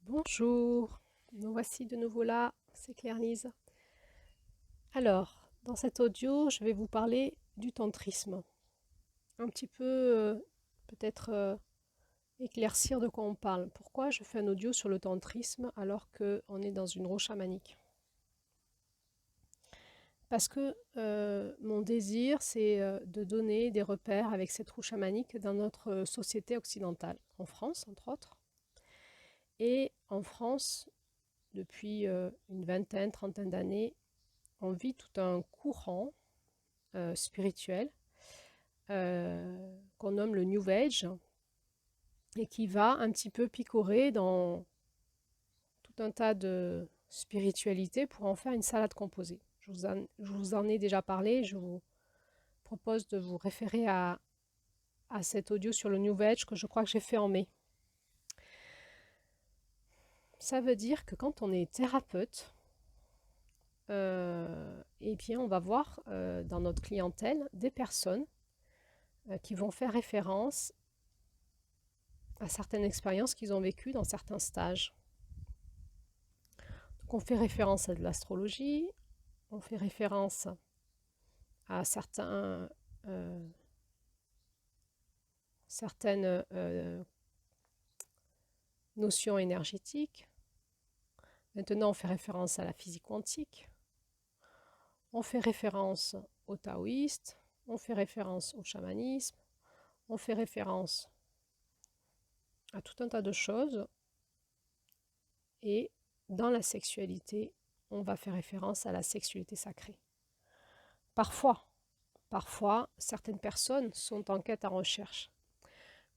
Bonjour, nous voici de nouveau là, c'est Claire-Lise. Alors, dans cet audio, je vais vous parler du tantrisme. Un petit peu, peut-être éclaircir de quoi on parle. Pourquoi je fais un audio sur le tantrisme alors qu'on est dans une roue chamanique? Parce que mon désir, c'est de donner des repères avec cette roue chamanique dans notre société occidentale, en France entre autres. Et en France, depuis une vingtaine, trentaine d'années, on vit tout un courant spirituel qu'on nomme le New Age et qui va un petit peu picorer dans tout un tas de spiritualités pour en faire une salade composée. Je vous en ai déjà parlé, je vous propose de vous référer à cet audio sur le New Age que je crois que j'ai fait en mai. Ça veut dire que quand on est thérapeute, eh bien on va voir dans notre clientèle des personnes qui vont faire référence à certaines expériences qu'ils ont vécues dans certains stages. Donc on fait référence à de l'astrologie, on fait référence à certaines notions énergétiques. Maintenant, on fait référence à la physique quantique, on fait référence au taoïste, on fait référence au chamanisme, on fait référence à tout un tas de choses. Et dans la sexualité, on va faire référence à la sexualité sacrée. Parfois, certaines personnes sont en quête, en recherche.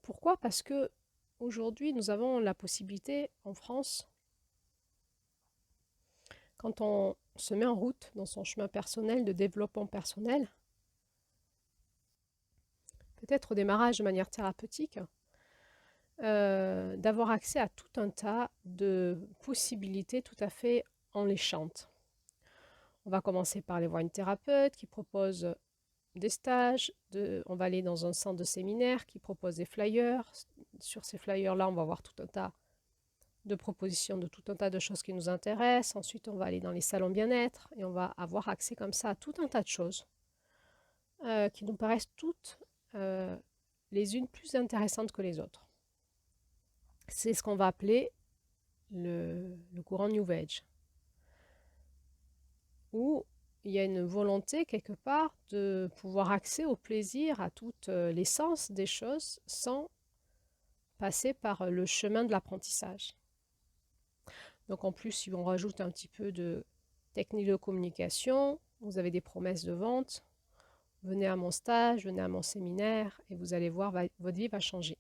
Pourquoi? Parce que aujourd'hui, nous avons la possibilité en France, quand on se met en route dans son chemin personnel de développement personnel, peut-être au démarrage de manière thérapeutique, d'avoir accès à tout un tas de possibilités tout à fait enléchantes. On va commencer par aller voir une thérapeute qui propose des stages, on va aller dans un centre de séminaire qui propose des flyers. Sur ces flyers-là, on va voir tout un tas de propositions de tout un tas de choses qui nous intéressent. Ensuite, on va aller dans les salons bien-être et on va avoir accès comme ça à tout un tas de choses qui nous paraissent toutes les unes plus intéressantes que les autres. C'est ce qu'on va appeler le courant New Age, où il y a une volonté quelque part de pouvoir accéder au plaisir, à toute l'essence des choses sans passer par le chemin de l'apprentissage. Donc en plus, si on rajoute un petit peu de technique de communication, vous avez des promesses de vente, venez à mon stage, venez à mon séminaire et vous allez voir, votre vie va changer.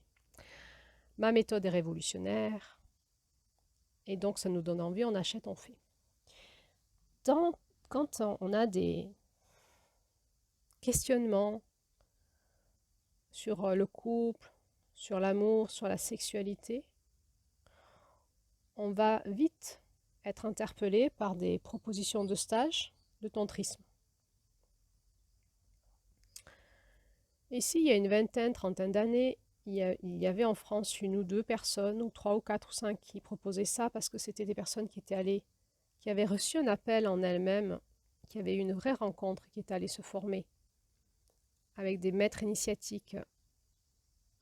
Ma méthode est révolutionnaire et donc ça nous donne envie, on achète, on fait. Quand on a des questionnements sur le couple, sur l'amour, sur la sexualité, on va vite être interpellé par des propositions de stage de tantrisme. Ici, il y a une vingtaine, trentaine d'années, il y avait en France une ou deux personnes, ou trois ou quatre ou cinq qui proposaient ça parce que c'était des personnes qui étaient allées, qui avaient reçu un appel en elles-mêmes, qui avaient eu une vraie rencontre, qui étaient allées se former avec des maîtres initiatiques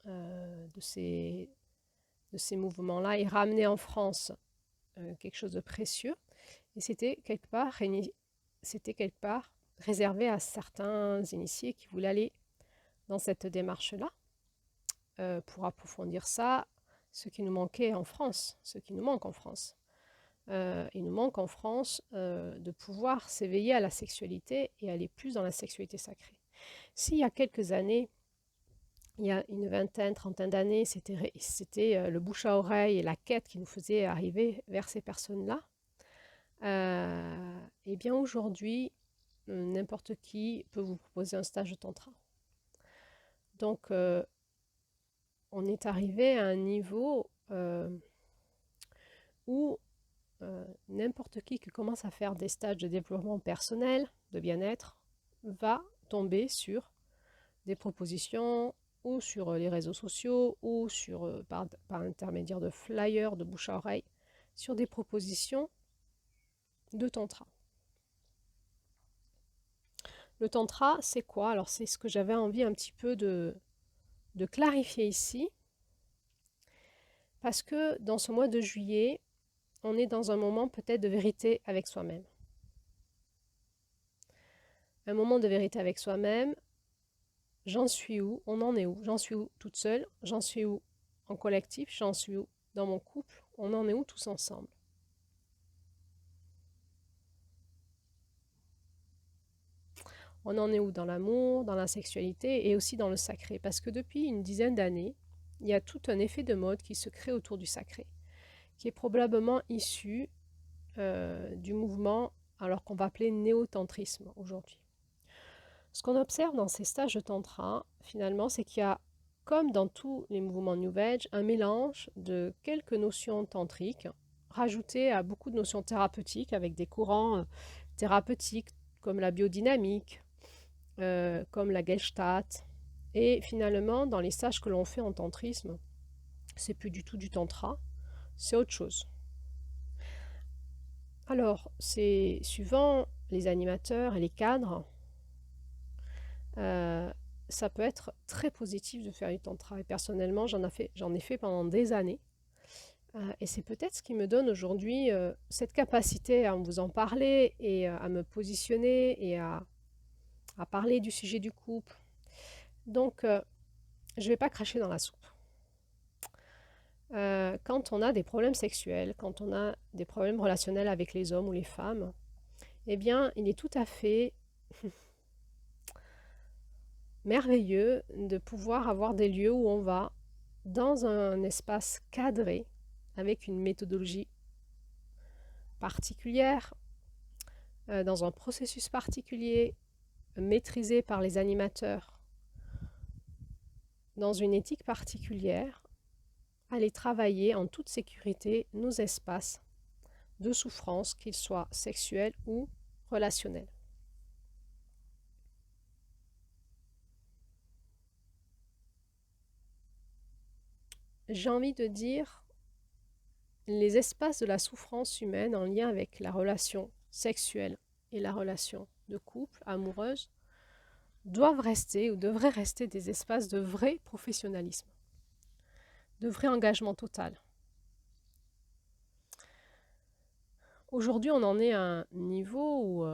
de ces mouvements-là et ramener en France quelque chose de précieux. Et c'était quelque part réservé à certains initiés qui voulaient aller dans cette démarche-là pour approfondir ça, ce qui nous manquait en France, ce qui nous manque en France. Il nous manque en France de pouvoir s'éveiller à la sexualité et aller plus dans la sexualité sacrée. S'il y a quelques années, il y a une vingtaine, trentaine d'années, c'était le bouche à oreille et la quête qui nous faisait arriver vers ces personnes-là. Et bien aujourd'hui, n'importe qui peut vous proposer un stage de tantra. Donc, on est arrivé à un niveau où n'importe qui commence à faire des stages de développement personnel, de bien-être, va tomber sur des propositions ou sur les réseaux sociaux ou par intermédiaire de flyers, de bouche à oreille, sur des propositions de tantra. Le tantra, c'est quoi? Alors c'est ce que j'avais envie un petit peu de clarifier ici, parce que dans ce mois de juillet, on est dans un moment peut-être de vérité avec soi-même. Un moment de vérité avec soi-même, j'en suis où? On en est où? J'en suis où toute seule? J'en suis où en collectif? J'en suis où dans mon couple? On en est où tous ensemble? On en est où dans l'amour, dans la sexualité et aussi dans le sacré? Parce que depuis une dizaine d'années, il y a tout un effet de mode qui se crée autour du sacré, qui est probablement issu du mouvement, alors qu'on va appeler néo-tantrisme aujourd'hui. Ce qu'on observe dans ces stages de tantra, finalement, c'est qu'il y a, comme dans tous les mouvements New Age, un mélange de quelques notions tantriques, rajoutées à beaucoup de notions thérapeutiques, avec des courants thérapeutiques comme la biodynamique, comme la Gestalt. Et finalement, dans les stages que l'on fait en tantrisme, c'est plus du tout du tantra, c'est autre chose. Alors, c'est suivant les animateurs et les cadres, ça peut être très positif de faire du tantra. Et personnellement, j'en ai fait pendant des années. Et c'est peut-être ce qui me donne aujourd'hui cette capacité à vous en parler et à me positionner et à parler du sujet du couple. Donc, je ne vais pas cracher dans la soupe. Quand on a des problèmes sexuels, quand on a des problèmes relationnels avec les hommes ou les femmes, eh bien, il est tout à fait merveilleux de pouvoir avoir des lieux où on va dans un espace cadré avec une méthodologie particulière, dans un processus particulier, maîtrisé par les animateurs, dans une éthique particulière, aller travailler en toute sécurité nos espaces de souffrance, qu'ils soient sexuels ou relationnels. J'ai envie de dire, les espaces de la souffrance humaine en lien avec la relation sexuelle et la relation de couple, amoureuse, doivent rester ou devraient rester des espaces de vrai professionnalisme, de vrai engagement total. Aujourd'hui, on en est à un niveau où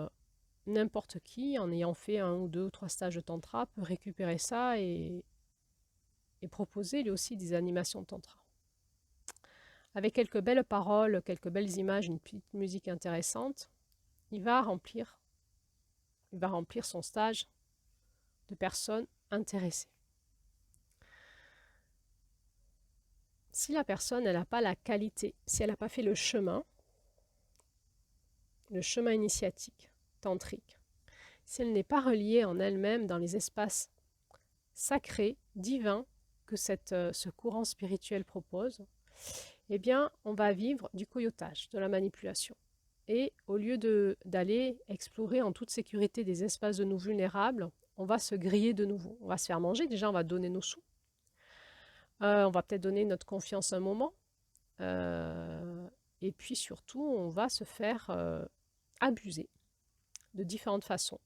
n'importe qui, en ayant fait 1 ou 2 ou 3 stages de tantra, peut récupérer ça et proposer lui aussi des animations de tantra. Avec quelques belles paroles, quelques belles images, une petite musique intéressante, il va remplir son stage de personnes intéressées. Si la personne n'a pas la qualité, si elle n'a pas fait le chemin initiatique, tantrique, si elle n'est pas reliée en elle-même dans les espaces sacrés, divins que ce courant spirituel propose, eh bien, on va vivre du coyotage, de la manipulation. Et au lieu d'aller explorer en toute sécurité des espaces de nous vulnérables, on va se griller de nouveau. On va se faire manger, déjà on va donner nos sous. On va peut-être donner notre confiance un moment. Et puis surtout, on va se faire abuser de différentes façons.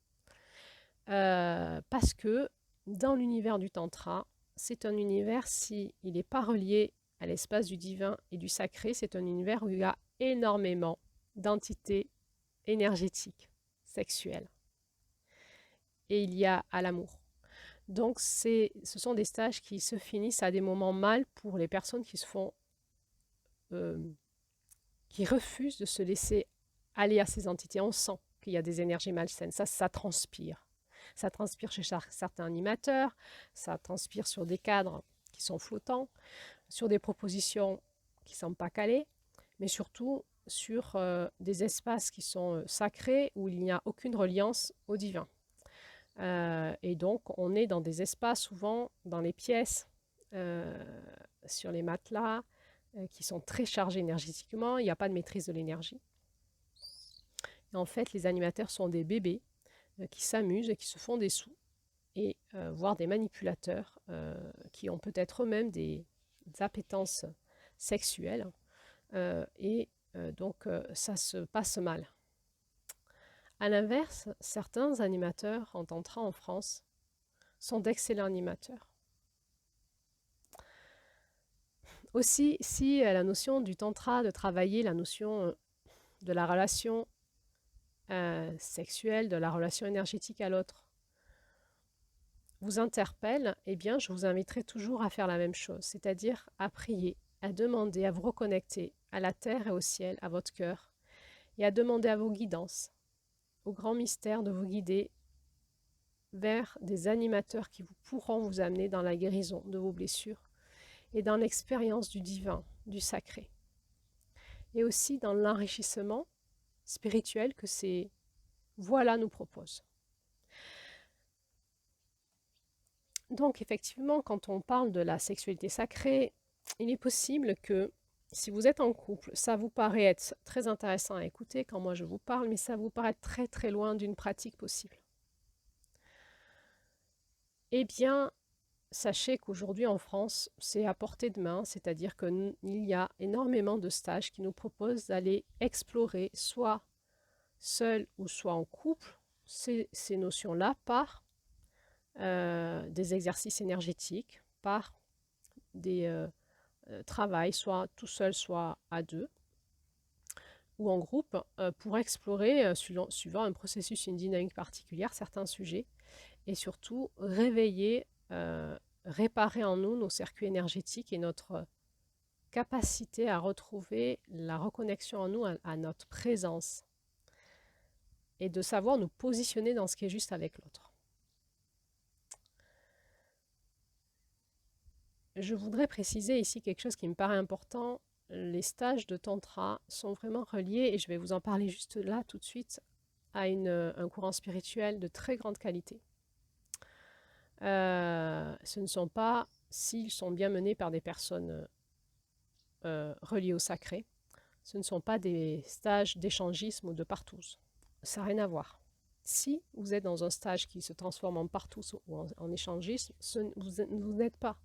Parce que dans l'univers du tantra, c'est un univers, s'il n'est pas relié à l'espace du divin et du sacré, c'est un univers où il y a énormément d'entités énergétiques, sexuelles. Et il y a à l'amour. Donc ce sont des stages qui se finissent à des moments mal pour les personnes qui qui refusent de se laisser aller à ces entités. On sent qu'il y a des énergies malsaines, ça transpire. Ça transpire chez certains animateurs, ça transpire sur des cadres qui sont flottants, sur des propositions qui ne sont pas calées, mais surtout sur des espaces qui sont sacrés où il n'y a aucune reliance au divin. Et donc, on est dans des espaces, souvent dans les pièces, sur les matelas, qui sont très chargés énergétiquement. Il n'y a pas de maîtrise de l'énergie. En fait, les animateurs sont des bébés qui s'amusent et qui se font des sous, et voire des manipulateurs qui ont peut-être eux-mêmes des appétences sexuelles et Ça se passe mal. À l'inverse, certains animateurs en tantra en France sont d'excellents animateurs. Aussi, si la notion du tantra, de travailler la notion de la relation sexuelle, de la relation énergétique à l'autre, vous interpelle, eh bien, je vous inviterai toujours à faire la même chose, c'est-à-dire à prier, à demander, à vous reconnecter à la terre et au ciel, à votre cœur, et à demander à vos guidances, au grand mystère de vous guider vers des animateurs qui pourront vous amener dans la guérison de vos blessures et dans l'expérience du divin, du sacré. Et aussi dans l'enrichissement spirituel que ces voies-là nous proposent. Donc effectivement, quand on parle de la sexualité sacrée, il est possible que si vous êtes en couple, ça vous paraît être très intéressant à écouter quand moi je vous parle, mais ça vous paraît très très loin d'une pratique possible. Eh bien, sachez qu'aujourd'hui en France, c'est à portée de main, c'est-à-dire qu'il y a énormément de stages qui nous proposent d'aller explorer, soit seul ou soit en couple, ces notions-là par des exercices énergétiques, par des travail, soit tout seul, soit à deux, ou en groupe, pour explorer, suivant un processus, une dynamique particulière, certains sujets, et surtout réveiller, réparer en nous nos circuits énergétiques et notre capacité à retrouver la reconnexion en nous à notre présence, et de savoir nous positionner dans ce qui est juste avec l'autre. Je voudrais préciser ici quelque chose qui me paraît important. Les stages de tantra sont vraiment reliés, et je vais vous en parler juste là tout de suite, à un courant spirituel de très grande qualité. Ce ne sont pas, s'ils sont bien menés par des personnes reliées au sacré, ce ne sont pas des stages d'échangisme ou de partous. Ça n'a rien à voir. Si vous êtes dans un stage qui se transforme en partous ou en échangisme, vous n'êtes pas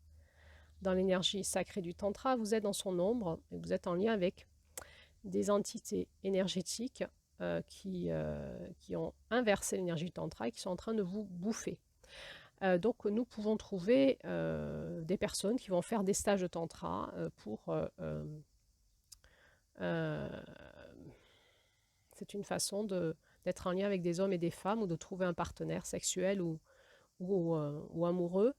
dans l'énergie sacrée du tantra, vous êtes dans son ombre et vous êtes en lien avec des entités énergétiques qui ont inversé l'énergie du tantra et qui sont en train de vous bouffer. Donc nous pouvons trouver des personnes qui vont faire des stages de tantra c'est une façon d'être en lien avec des hommes et des femmes, ou de trouver un partenaire sexuel ou amoureux.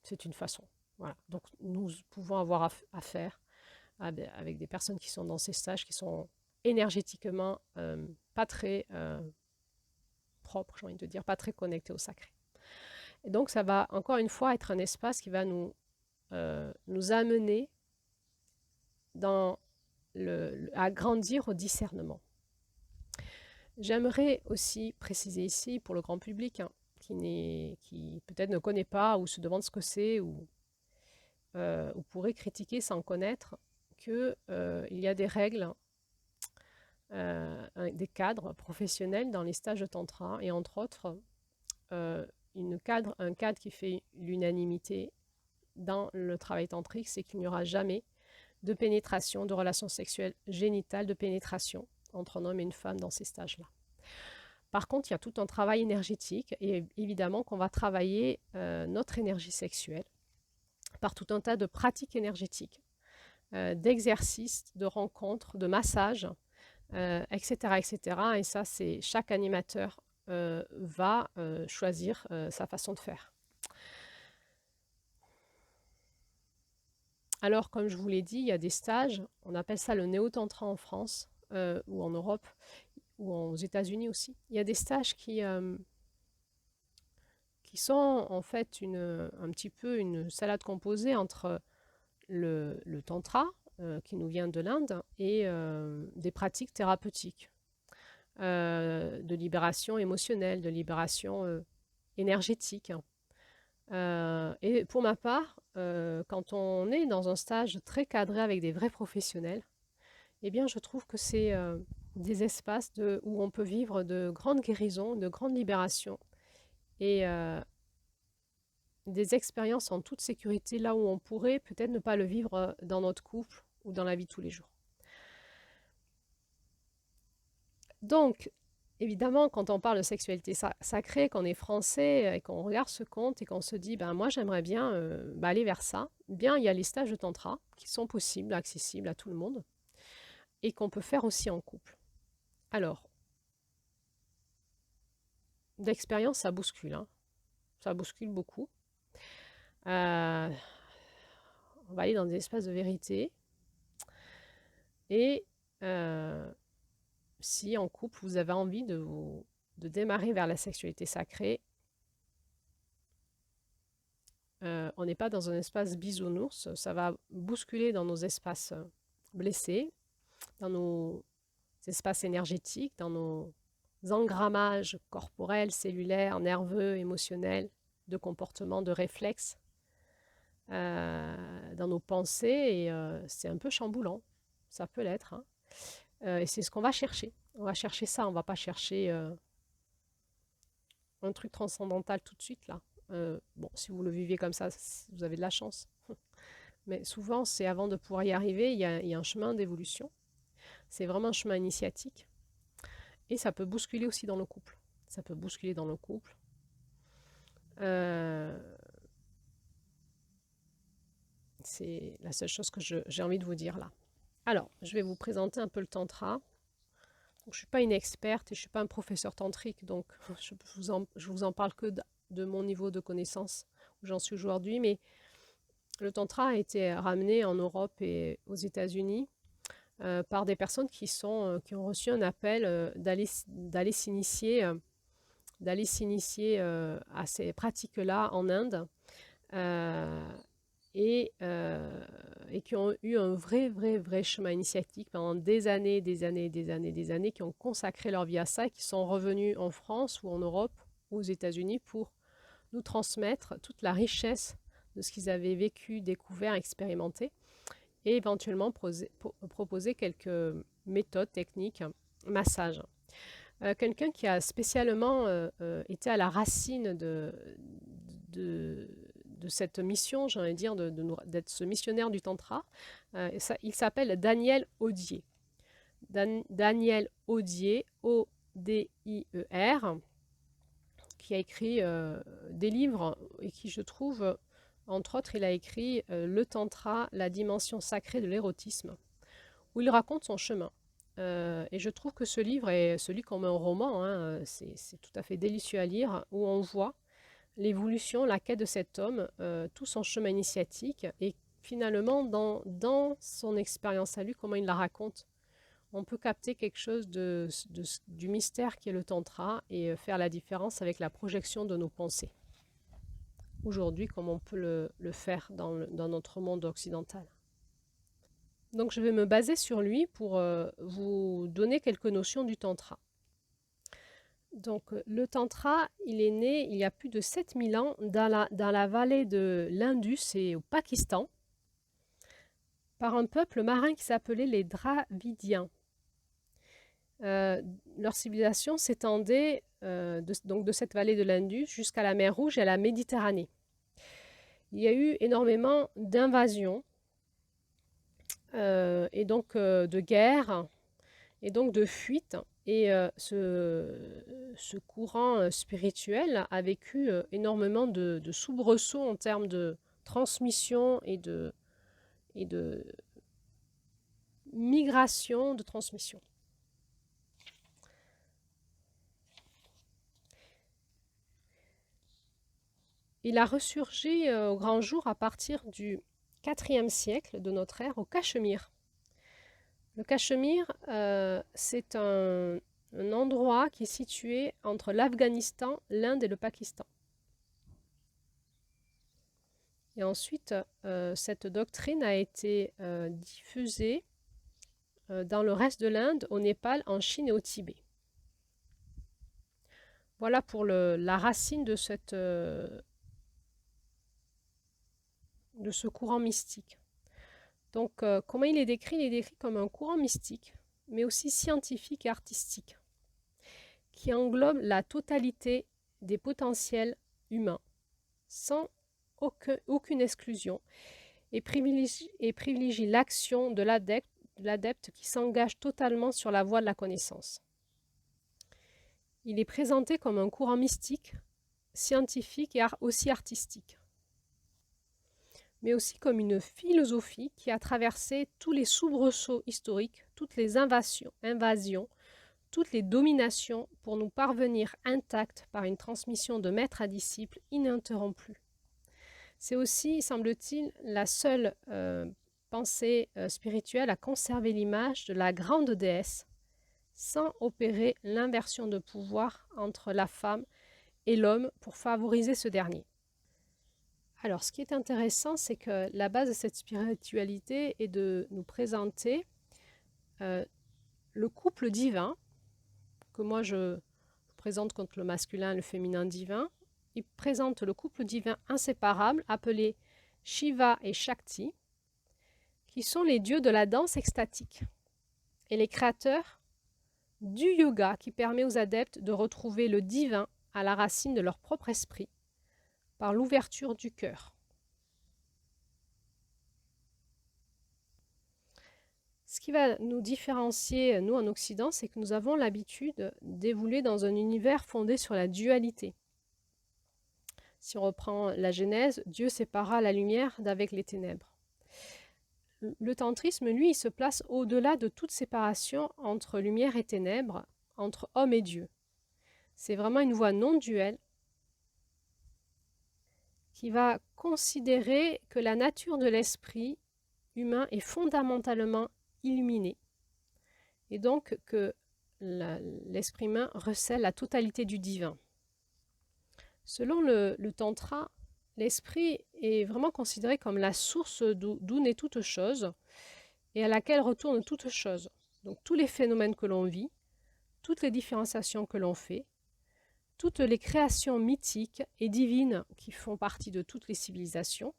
C'est une façon. Voilà. Donc nous pouvons avoir affaire avec des personnes qui sont dans ces stages, qui sont énergétiquement pas très propres, j'ai envie de dire, pas très connectés au sacré. Et donc ça va encore une fois être un espace qui va nous amener à grandir au discernement. J'aimerais aussi préciser ici pour le grand public, hein, qui peut-être ne connaît pas ou se demande ce que c'est, ou pourrait critiquer sans connaître, qu'il y a des règles, des cadres professionnels dans les stages de tantra, et entre autres un cadre qui fait l'unanimité dans le travail tantrique, c'est qu'il n'y aura jamais de pénétration, de relations sexuelles génitales, de pénétration entre un homme et une femme dans ces stages-là. Par contre, il y a tout un travail énergétique, et évidemment qu'on va travailler notre énergie sexuelle par tout un tas de pratiques énergétiques, d'exercices, de rencontres, de massages, etc., etc. Et ça, c'est chaque animateur va choisir sa façon de faire. Alors, comme je vous l'ai dit, il y a des stages, on appelle ça le néo-tantra en France, ou en Europe, ou aux États-Unis aussi. Il y a des stages qui sont en fait un petit peu une salade composée entre le tantra, qui nous vient de l'Inde, et des pratiques thérapeutiques, de libération émotionnelle, de libération énergétique. Et pour ma part, quand on est dans un stage très cadré avec des vrais professionnels, eh bien je trouve que c'est des espaces où on peut vivre de grandes guérisons, de grandes libérations, et des expériences en toute sécurité là où on pourrait peut-être ne pas le vivre dans notre couple ou dans la vie de tous les jours. Donc, évidemment, quand on parle de sexualité sacrée, qu'on est français et qu'on regarde ce conte et qu'on se dit, ben moi j'aimerais bien aller vers ça, bien il y a les stages de tantra qui sont possibles, accessibles à tout le monde et qu'on peut faire aussi en couple. Alors, d'expérience, ça bouscule, hein. Ça bouscule beaucoup. On va aller dans des espaces de vérité et si en couple vous avez envie de démarrer vers la sexualité sacrée, on n'est pas dans un espace bisounours, ça va bousculer dans nos espaces blessés, dans nos espaces énergétiques, dans nos engrammages corporels, cellulaires, nerveux, émotionnels, de comportement, de réflexes, dans nos pensées, et c'est un peu chamboulant, ça peut l'être, hein. Et c'est ce qu'on va chercher. On va chercher ça, on ne va pas chercher un truc transcendantal tout de suite là. Bon, si vous le vivez comme ça, vous avez de la chance. Mais souvent, c'est avant de pouvoir y arriver, il y a un chemin d'évolution. C'est vraiment un chemin initiatique. Et ça peut bousculer aussi dans le couple. Ça peut bousculer dans le couple. C'est la seule chose que j'ai envie de vous dire là. Alors, je vais vous présenter un peu le tantra. Donc, je ne suis pas une experte et je ne suis pas un professeur tantrique, donc je vous en parle que de mon niveau de connaissance où j'en suis aujourd'hui. Mais le tantra a été ramené en Europe et aux États-Unis par des personnes qui ont reçu un appel d'aller s'initier à ces pratiques-là en Inde et qui ont eu un vrai chemin initiatique pendant des années, qui ont consacré leur vie à ça et qui sont revenus en France ou en Europe ou aux États-Unis pour nous transmettre toute la richesse de ce qu'ils avaient vécu, découvert, expérimenté et éventuellement proposer quelques méthodes, techniques, massages. Quelqu'un qui a spécialement été à la racine de cette mission, j'ai envie de dire, d'être ce missionnaire du Tantra, il s'appelle Daniel Audier. Daniel Audier, O-D-I-E-R, qui a écrit des livres et qui, je trouve, entre autres, il a écrit Le Tantra, la dimension sacrée de l'érotisme, où il raconte son chemin. Et je trouve que ce livre est celui comme un roman, hein, c'est tout à fait délicieux à lire, où on voit l'évolution, la quête de cet homme, tout son chemin initiatique, et finalement, dans son expérience à lui, comment il la raconte, on peut capter quelque chose du mystère qui est le tantra et faire la différence avec la projection de nos pensées. Aujourd'hui, comme on peut le faire dans notre monde occidental. Donc je vais me baser sur lui pour vous donner quelques notions du tantra. Donc le tantra, il est né il y a plus de 7000 ans dans la vallée de l'Indus et au Pakistan par un peuple marin qui s'appelait les Dravidiens. Leur civilisation s'étendait donc de cette vallée de l'Indus jusqu'à la mer Rouge et à la Méditerranée. Il y a eu énormément d'invasions et donc de guerres et donc de fuites. Et ce courant spirituel a vécu énormément de soubresauts en termes de transmission et de migration de transmission. Il a ressurgi au grand jour à partir du IVe siècle de notre ère au Cachemire. Le Cachemire, c'est un endroit qui est situé entre l'Afghanistan, l'Inde et le Pakistan. Et ensuite, cette doctrine a été diffusée dans le reste de l'Inde, au Népal, en Chine et au Tibet. Voilà pour la racine de ce courant mystique. Donc, comment il est décrit? Il est décrit comme un courant mystique, mais aussi scientifique et artistique, qui englobe la totalité des potentiels humains, sans aucune exclusion et privilégie l'action de l'adepte qui s'engage totalement sur la voie de la connaissance. Il est présenté comme un courant mystique, scientifique et aussi artistique, mais aussi comme une philosophie qui a traversé tous les soubresauts historiques, toutes les invasions, toutes les dominations pour nous parvenir intacts par une transmission de maître à disciple ininterrompue. C'est aussi, semble-t-il, la seule pensée spirituelle à conserver l'image de la grande déesse sans opérer l'inversion de pouvoir entre la femme et l'homme pour favoriser ce dernier. Alors, ce qui est intéressant, c'est que la base de cette spiritualité est de nous présenter le couple divin, que moi je présente contre le masculin et le féminin divin. Il présente le couple divin inséparable appelé Shiva et Shakti, qui sont les dieux de la danse extatique et les créateurs du yoga qui permet aux adeptes de retrouver le divin à la racine de leur propre esprit par l'ouverture du cœur. Ce qui va nous différencier, nous en Occident, c'est que nous avons l'habitude d'évoluer dans un univers fondé sur la dualité. Si on reprend la Genèse, Dieu sépara la lumière d'avec les ténèbres. Le tantrisme, lui, il se place au-delà de toute séparation entre lumière et ténèbres, entre homme et Dieu. C'est vraiment une voie non duelle qui va considérer que la nature de l'esprit humain est fondamentalement illuminée et donc que l'esprit humain recèle la totalité du divin. Selon le tantra, l'esprit est vraiment considéré comme la source d'où naît toute chose et à laquelle retourne toute chose. Donc tous les phénomènes que l'on vit, toutes les différenciations que l'on fait, toutes les créations mythiques et divines qui font partie de toutes les civilisations,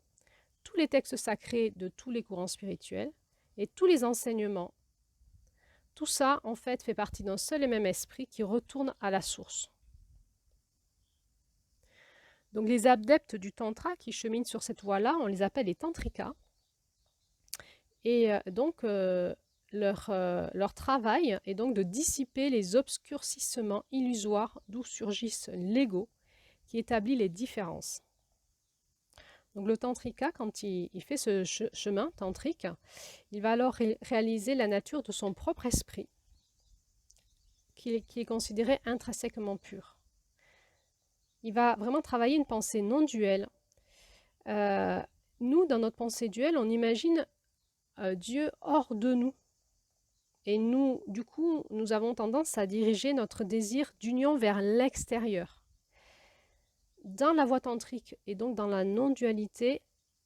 tous les textes sacrés de tous les courants spirituels et tous les enseignements, tout ça en fait fait partie d'un seul et même esprit qui retourne à la source. Donc les adeptes du tantra qui cheminent sur cette voie-là, on les appelle les tantrikas. Et donc leur travail est donc de dissiper les obscurcissements illusoires d'où surgissent l'ego qui établit les différences. Donc le tantrika, quand il fait ce chemin tantrique, il va alors réaliser la nature de son propre esprit, qui est considéré intrinsèquement pur. Il va vraiment travailler une pensée non duelle. Nous, dans notre pensée duelle, on imagine Dieu hors de nous. Et nous, du coup, nous avons tendance à diriger notre désir d'union vers l'extérieur. Dans la voie tantrique et donc dans la non-dualité,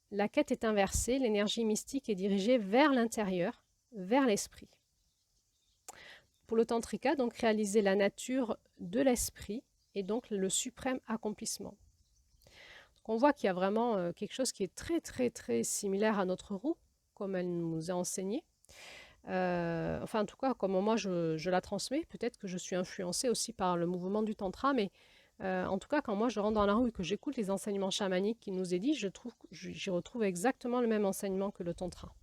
la quête est inversée, l'énergie mystique est dirigée vers l'intérieur, vers l'esprit. Pour le tantrika, donc réaliser la nature de l'esprit et donc le suprême accomplissement. Donc on voit qu'il y a vraiment quelque chose qui est très similaire à notre roue, comme elle nous a enseigné. Enfin, en tout cas, comme moi je la transmets, peut-être que je suis influencée aussi par le mouvement du tantra, mais en tout cas, quand moi je rentre dans la rue et que j'écoute les enseignements chamaniques qui nous est dit, j'y retrouve exactement le même enseignement que le tantra.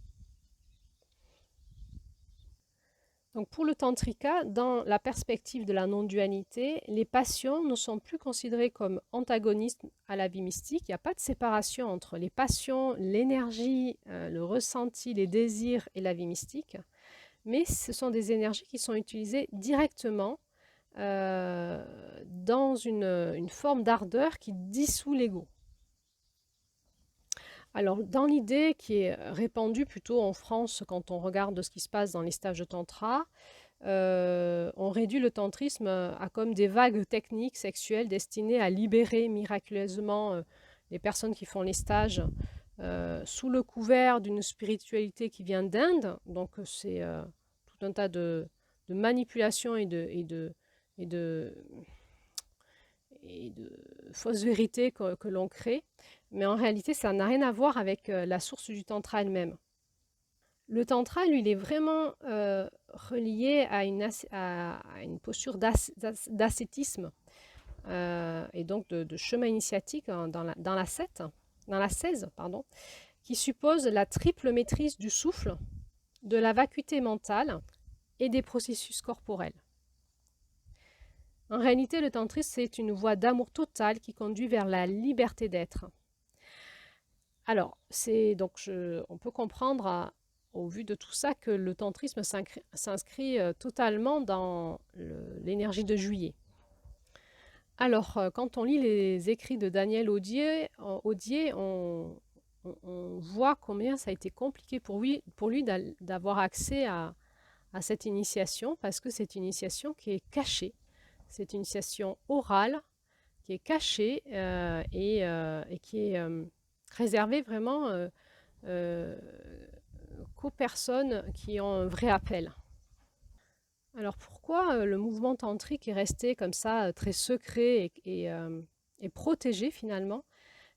Donc pour le tantrika, dans la perspective de la non-dualité, les passions ne sont plus considérées comme antagonistes à la vie mystique. Il n'y a pas de séparation entre les passions, l'énergie, le ressenti, les désirs et la vie mystique. Mais ce sont des énergies qui sont utilisées directement dans une forme d'ardeur qui dissout l'ego. Alors, dans l'idée qui est répandue plutôt en France quand on regarde ce qui se passe dans les stages de tantra, on réduit le tantrisme à comme des vagues techniques sexuelles destinées à libérer miraculeusement les personnes qui font les stages sous le couvert d'une spiritualité qui vient d'Inde. Donc, c'est tout un tas de manipulations et de fausses vérités que l'on crée. Mais en réalité, ça n'a rien à voir avec la source du tantra elle-même. Le tantra, lui, il est vraiment relié à une posture d'ascétisme et donc de chemin initiatique dans l'ascète. dans la 16, pardon, qui suppose la triple maîtrise du souffle, de la vacuité mentale et des processus corporels. En réalité, le tantrisme, c'est une voie d'amour total qui conduit vers la liberté d'être. Alors, on peut comprendre au vu de tout ça que le tantrisme s'inscrit totalement dans l'énergie de juillet. Alors, quand on lit les écrits de Daniel Audier, on voit combien ça a été compliqué pour lui d'avoir accès à cette initiation, parce que c'est une initiation qui est cachée. C'est une initiation orale qui est cachée et qui est réservée vraiment qu'aux personnes qui ont un vrai appel. Alors pourquoi le mouvement tantrique est resté comme ça très secret et protégé finalement?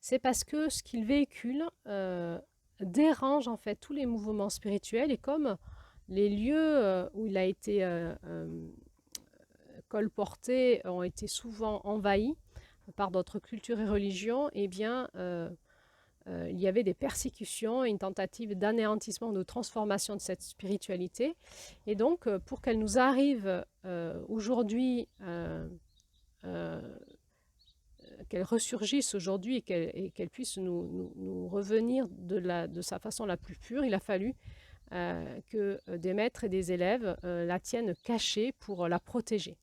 C'est parce que ce qu'il véhicule dérange en fait tous les mouvements spirituels, et comme les lieux où il a été colporté ont été souvent envahis par d'autres cultures et religions, eh bien il y avait des persécutions et une tentative d'anéantissement, de transformation de cette spiritualité. Et donc, pour qu'elle nous arrive aujourd'hui, qu'elle ressurgisse aujourd'hui et qu'elle puisse nous revenir de sa façon la plus pure, il a fallu que des maîtres et des élèves la tiennent cachée pour la protéger.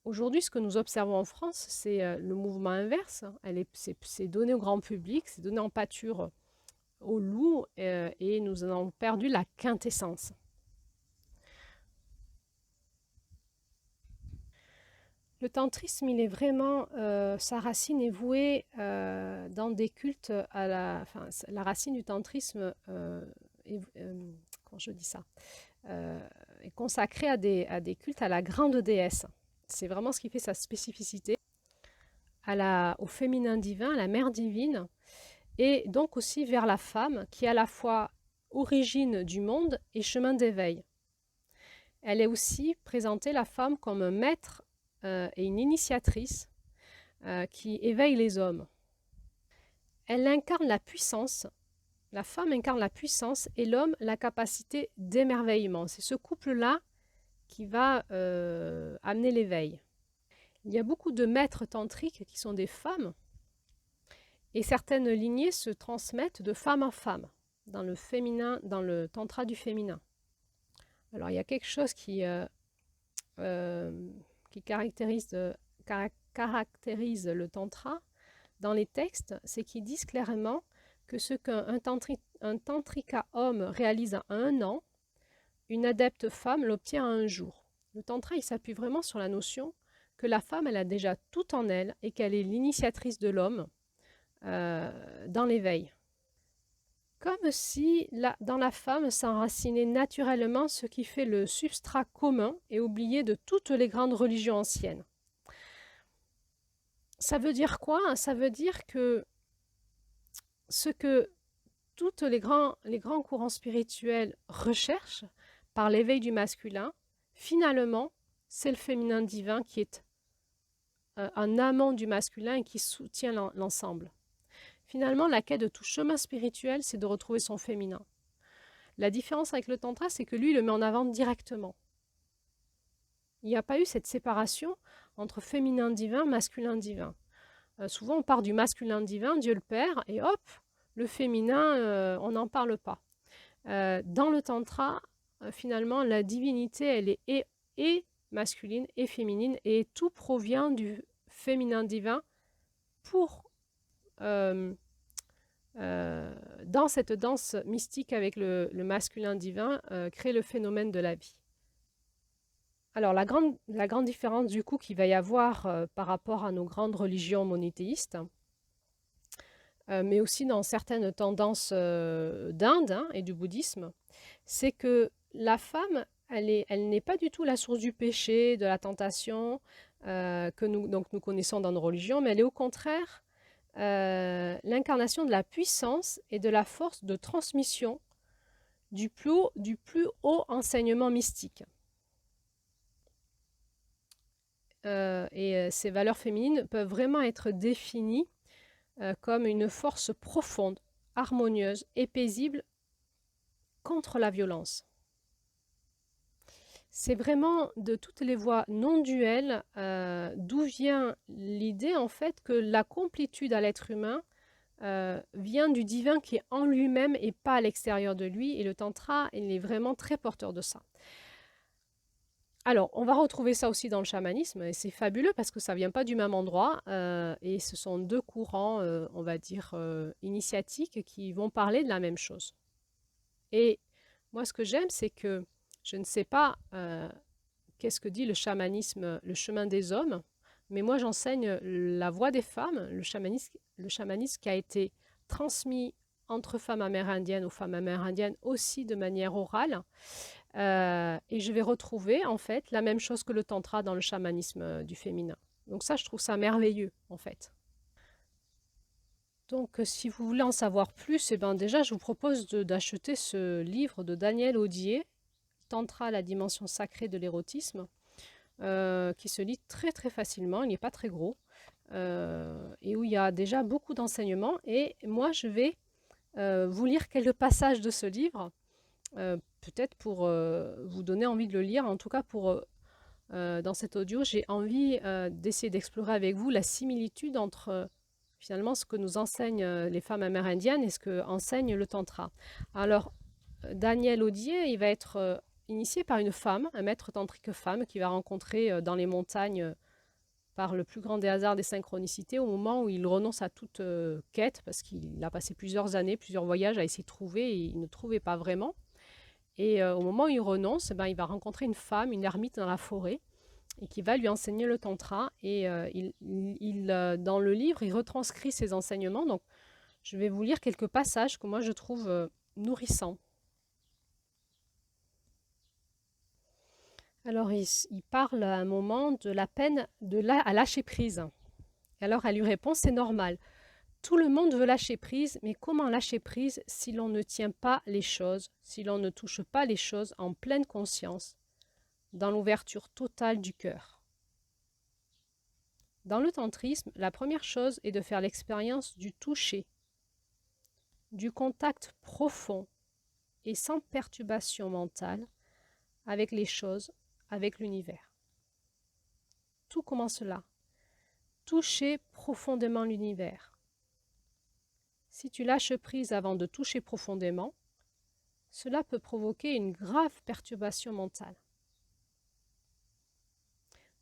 Aujourd'hui, ce que nous observons en France, c'est le mouvement inverse. C'est donné au grand public, c'est donné en pâture aux loups, et nous en avons perdu la quintessence. Le tantrisme, il est vraiment, sa racine est vouée dans des cultes la racine du tantrisme comment je dis ça, est consacrée à des cultes à la grande déesse. C'est vraiment ce qui fait sa spécificité, au féminin divin, à la mère divine, et donc aussi vers la femme qui est à la fois origine du monde et chemin d'éveil. Elle est aussi présentée, la femme, comme un maître et une initiatrice qui éveille les hommes. Elle incarne la puissance, la femme incarne la puissance et l'homme la capacité d'émerveillement. C'est ce couple-là qui va amener l'éveil. Il y a beaucoup de maîtres tantriques qui sont des femmes, et certaines lignées se transmettent de femme en femme, dans le féminin, dans le tantra du féminin. Alors il y a quelque chose qui caractérise le tantra dans les textes, c'est qu'ils disent clairement que ce qu'un tantrika homme réalise en 1 an, une adepte femme l'obtient en 1 jour. Le tantra, il s'appuie vraiment sur la notion que la femme, elle a déjà tout en elle et qu'elle est l'initiatrice de l'homme dans l'éveil. Comme si dans la femme s'enracinait naturellement ce qui fait le substrat commun et oublié de toutes les grandes religions anciennes. Ça veut dire quoi? Ça veut dire que ce que tous les grands courants spirituels recherchent par l'éveil du masculin, finalement, c'est le féminin divin qui est un amant du masculin et qui soutient l'ensemble. Finalement, la quête de tout chemin spirituel, c'est de retrouver son féminin. La différence avec le tantra, c'est que lui, il le met en avant directement. Il n'y a pas eu cette séparation entre féminin divin, masculin divin. Souvent, on part du masculin divin, Dieu le Père, et hop, le féminin, on n'en parle pas. Dans le tantra, finalement, la divinité, elle est et masculine et féminine, et tout provient du féminin divin pour, dans cette danse mystique avec le masculin divin, créer le phénomène de la vie. Alors, la grande différence du coup qu'il va y avoir par rapport à nos grandes religions monothéistes, mais aussi dans certaines tendances d'Inde et du bouddhisme, c'est que la femme, elle n'est pas du tout la source du péché, de la tentation que nous connaissons dans nos religions, mais elle est au contraire l'incarnation de la puissance et de la force de transmission du plus haut enseignement mystique. Et ces valeurs féminines peuvent vraiment être définies comme une force profonde, harmonieuse et paisible contre la violence. C'est vraiment de toutes les voies non duelles d'où vient l'idée en fait que la complétude à l'être humain vient du divin qui est en lui-même et pas à l'extérieur de lui, et le tantra, il est vraiment très porteur de ça. Alors, on va retrouver ça aussi dans le chamanisme, et c'est fabuleux parce que ça vient pas du même endroit, et ce sont deux courants, on va dire, initiatiques qui vont parler de la même chose. Et moi, ce que j'aime, c'est que je ne sais pas qu'est-ce que dit le chamanisme, le chemin des hommes, mais moi, j'enseigne la voix des femmes, le chamanisme qui a été transmis entre femmes amérindiennes aux femmes amérindiennes aussi de manière orale. Et je vais retrouver en fait la même chose que le tantra dans le chamanisme du féminin. Donc ça, je trouve ça merveilleux en fait. Donc si vous voulez en savoir plus, eh ben, déjà je vous propose d'acheter ce livre de Daniel Audier, Tantra, la dimension sacrée de l'érotisme, qui se lit très très facilement, il n'est pas très gros, et où il y a déjà beaucoup d'enseignements. Et moi je vais vous lire quelques passages de ce livre, peut-être pour vous donner envie de le lire. En tout cas, dans cet audio, j'ai envie d'essayer d'explorer avec vous la similitude entre finalement ce que nous enseignent les femmes amérindiennes et ce que enseigne le tantra. Alors, Daniel Audier, il va être initié par une femme, un maître tantrique femme, qu'il va rencontrer dans les montagnes par le plus grand des hasards des synchronicités, au moment où il renonce à toute quête, parce qu'il a passé plusieurs années, plusieurs voyages à essayer de trouver, et il ne trouvait pas vraiment. Et au moment où il renonce, ben, il va rencontrer une femme, une ermite dans la forêt, et qui va lui enseigner le tantra. Et dans le livre, il retranscrit ses enseignements. Donc, je vais vous lire quelques passages que moi je trouve nourrissants. Alors, il parle à un moment de la peine à lâcher prise. Et alors, elle lui répond, c'est normal. Tout le monde veut lâcher prise, mais comment lâcher prise si l'on ne tient pas les choses, si l'on ne touche pas les choses en pleine conscience, dans l'ouverture totale du cœur? Dans le tantrisme, la première chose est de faire l'expérience du toucher, du contact profond et sans perturbation mentale avec les choses, avec l'univers. Tout commence là. Toucher profondément l'univers. Si tu lâches prise avant de toucher profondément, cela peut provoquer une grave perturbation mentale.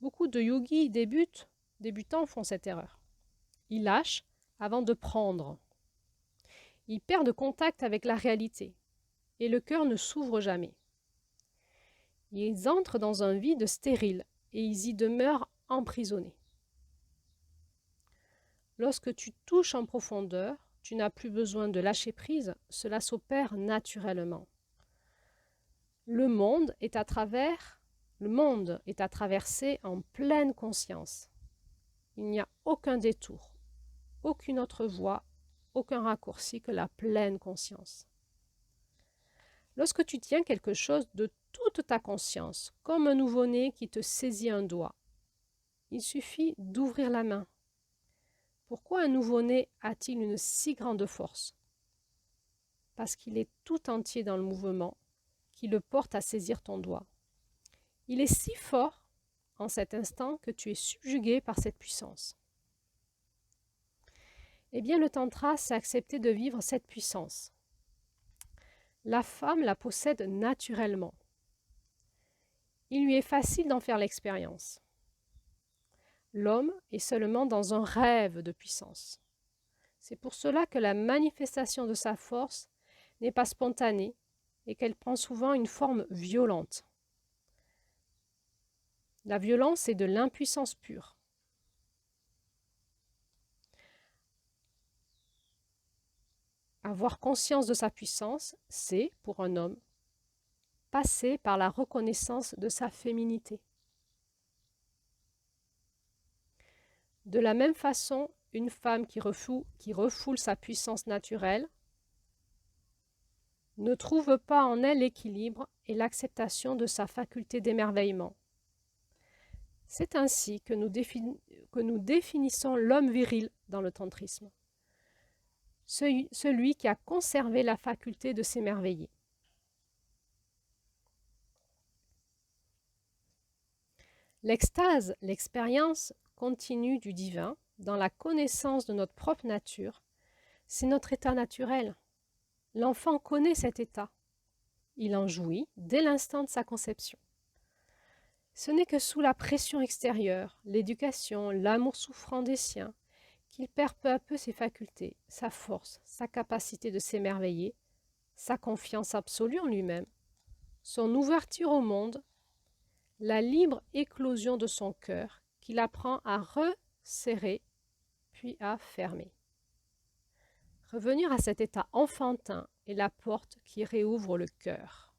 Beaucoup de yogis débutants font cette erreur. Ils lâchent avant de prendre. Ils perdent contact avec la réalité et le cœur ne s'ouvre jamais. Ils entrent dans un vide stérile et ils y demeurent emprisonnés. Lorsque tu touches en profondeur, tu n'as plus besoin de lâcher prise, cela s'opère naturellement. Le monde est à traversé en pleine conscience. Il n'y a aucun détour, aucune autre voie, aucun raccourci que la pleine conscience. Lorsque tu tiens quelque chose de toute ta conscience, comme un nouveau-né qui te saisit un doigt, il suffit d'ouvrir la main. Pourquoi un nouveau-né a-t-il une si grande force? Parce qu'il est tout entier dans le mouvement qui le porte à saisir ton doigt. Il est si fort en cet instant que tu es subjugué par cette puissance. Eh bien, le tantra, c'est accepter de vivre cette puissance. La femme la possède naturellement. Il lui est facile d'en faire l'expérience. L'homme est seulement dans un rêve de puissance. C'est pour cela que la manifestation de sa force n'est pas spontanée et qu'elle prend souvent une forme violente. La violence est de l'impuissance pure. Avoir conscience de sa puissance, c'est, pour un homme, passer par la reconnaissance de sa féminité. De la même façon, une femme qui refoule sa puissance naturelle ne trouve pas en elle l'équilibre et l'acceptation de sa faculté d'émerveillement. C'est ainsi que nous définissons l'homme viril dans le tantrisme. celui qui a conservé la faculté de s'émerveiller. L'extase, l'expérience continue du divin, dans la connaissance de notre propre nature, c'est notre état naturel. L'enfant connaît cet état. Il en jouit dès l'instant de sa conception. Ce n'est que sous la pression extérieure, l'éducation, l'amour souffrant des siens, qu'il perd peu à peu ses facultés, sa force, sa capacité de s'émerveiller, sa confiance absolue en lui-même, son ouverture au monde, la libre éclosion de son cœur qu'il apprend à resserrer puis à fermer. Revenir à cet état enfantin est la porte qui réouvre le cœur.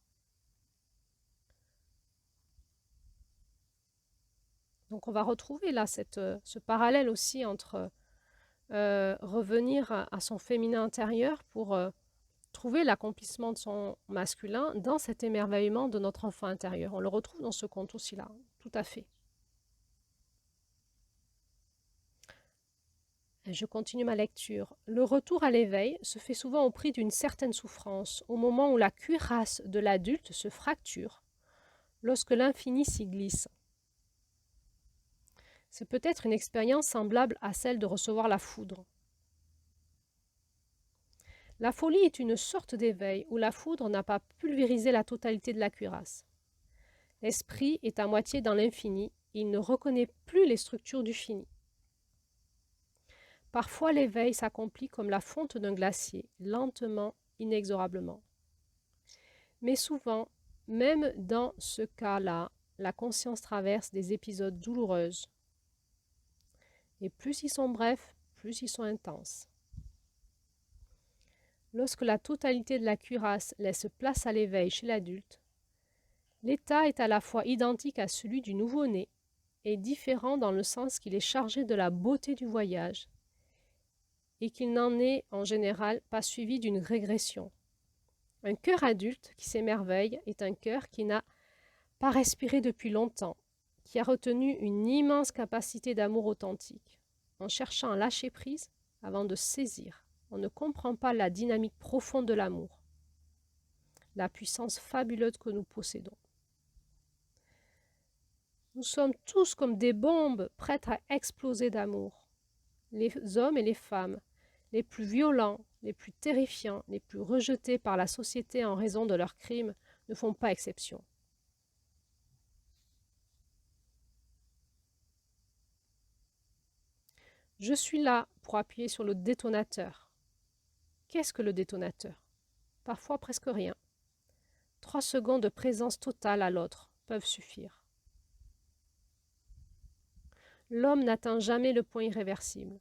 Donc on va retrouver là ce parallèle aussi entre revenir à son féminin intérieur pour trouver l'accomplissement de son masculin dans cet émerveillement de notre enfant intérieur. On le retrouve dans ce conte aussi là, tout à fait. Et je continue ma lecture. Le retour à l'éveil se fait souvent au prix d'une certaine souffrance, au moment où la cuirasse de l'adulte se fracture, lorsque l'infini s'y glisse. C'est peut-être une expérience semblable à celle de recevoir la foudre. La folie est une sorte d'éveil où la foudre n'a pas pulvérisé la totalité de la cuirasse. L'esprit est à moitié dans l'infini, il ne reconnaît plus les structures du fini. Parfois l'éveil s'accomplit comme la fonte d'un glacier, lentement, inexorablement. Mais souvent, même dans ce cas-là, la conscience traverse des épisodes douloureux. Et plus ils sont brefs, plus ils sont intenses. Lorsque la totalité de la cuirasse laisse place à l'éveil chez l'adulte, l'état est à la fois identique à celui du nouveau-né et différent dans le sens qu'il est chargé de la beauté du voyage et qu'il n'en est en général pas suivi d'une régression. Un cœur adulte qui s'émerveille est un cœur qui n'a pas respiré depuis longtemps, qui a retenu une immense capacité d'amour authentique, en cherchant à lâcher prise avant de saisir. On ne comprend pas la dynamique profonde de l'amour, la puissance fabuleuse que nous possédons. Nous sommes tous comme des bombes prêtes à exploser d'amour. Les hommes et les femmes, les plus violents, les plus terrifiants, les plus rejetés par la société en raison de leurs crimes, ne font pas exception. Je suis là pour appuyer sur le détonateur. Qu'est-ce que le détonateur? Parfois presque rien. 3 secondes de présence totale à l'autre peuvent suffire. L'homme n'atteint jamais le point irréversible.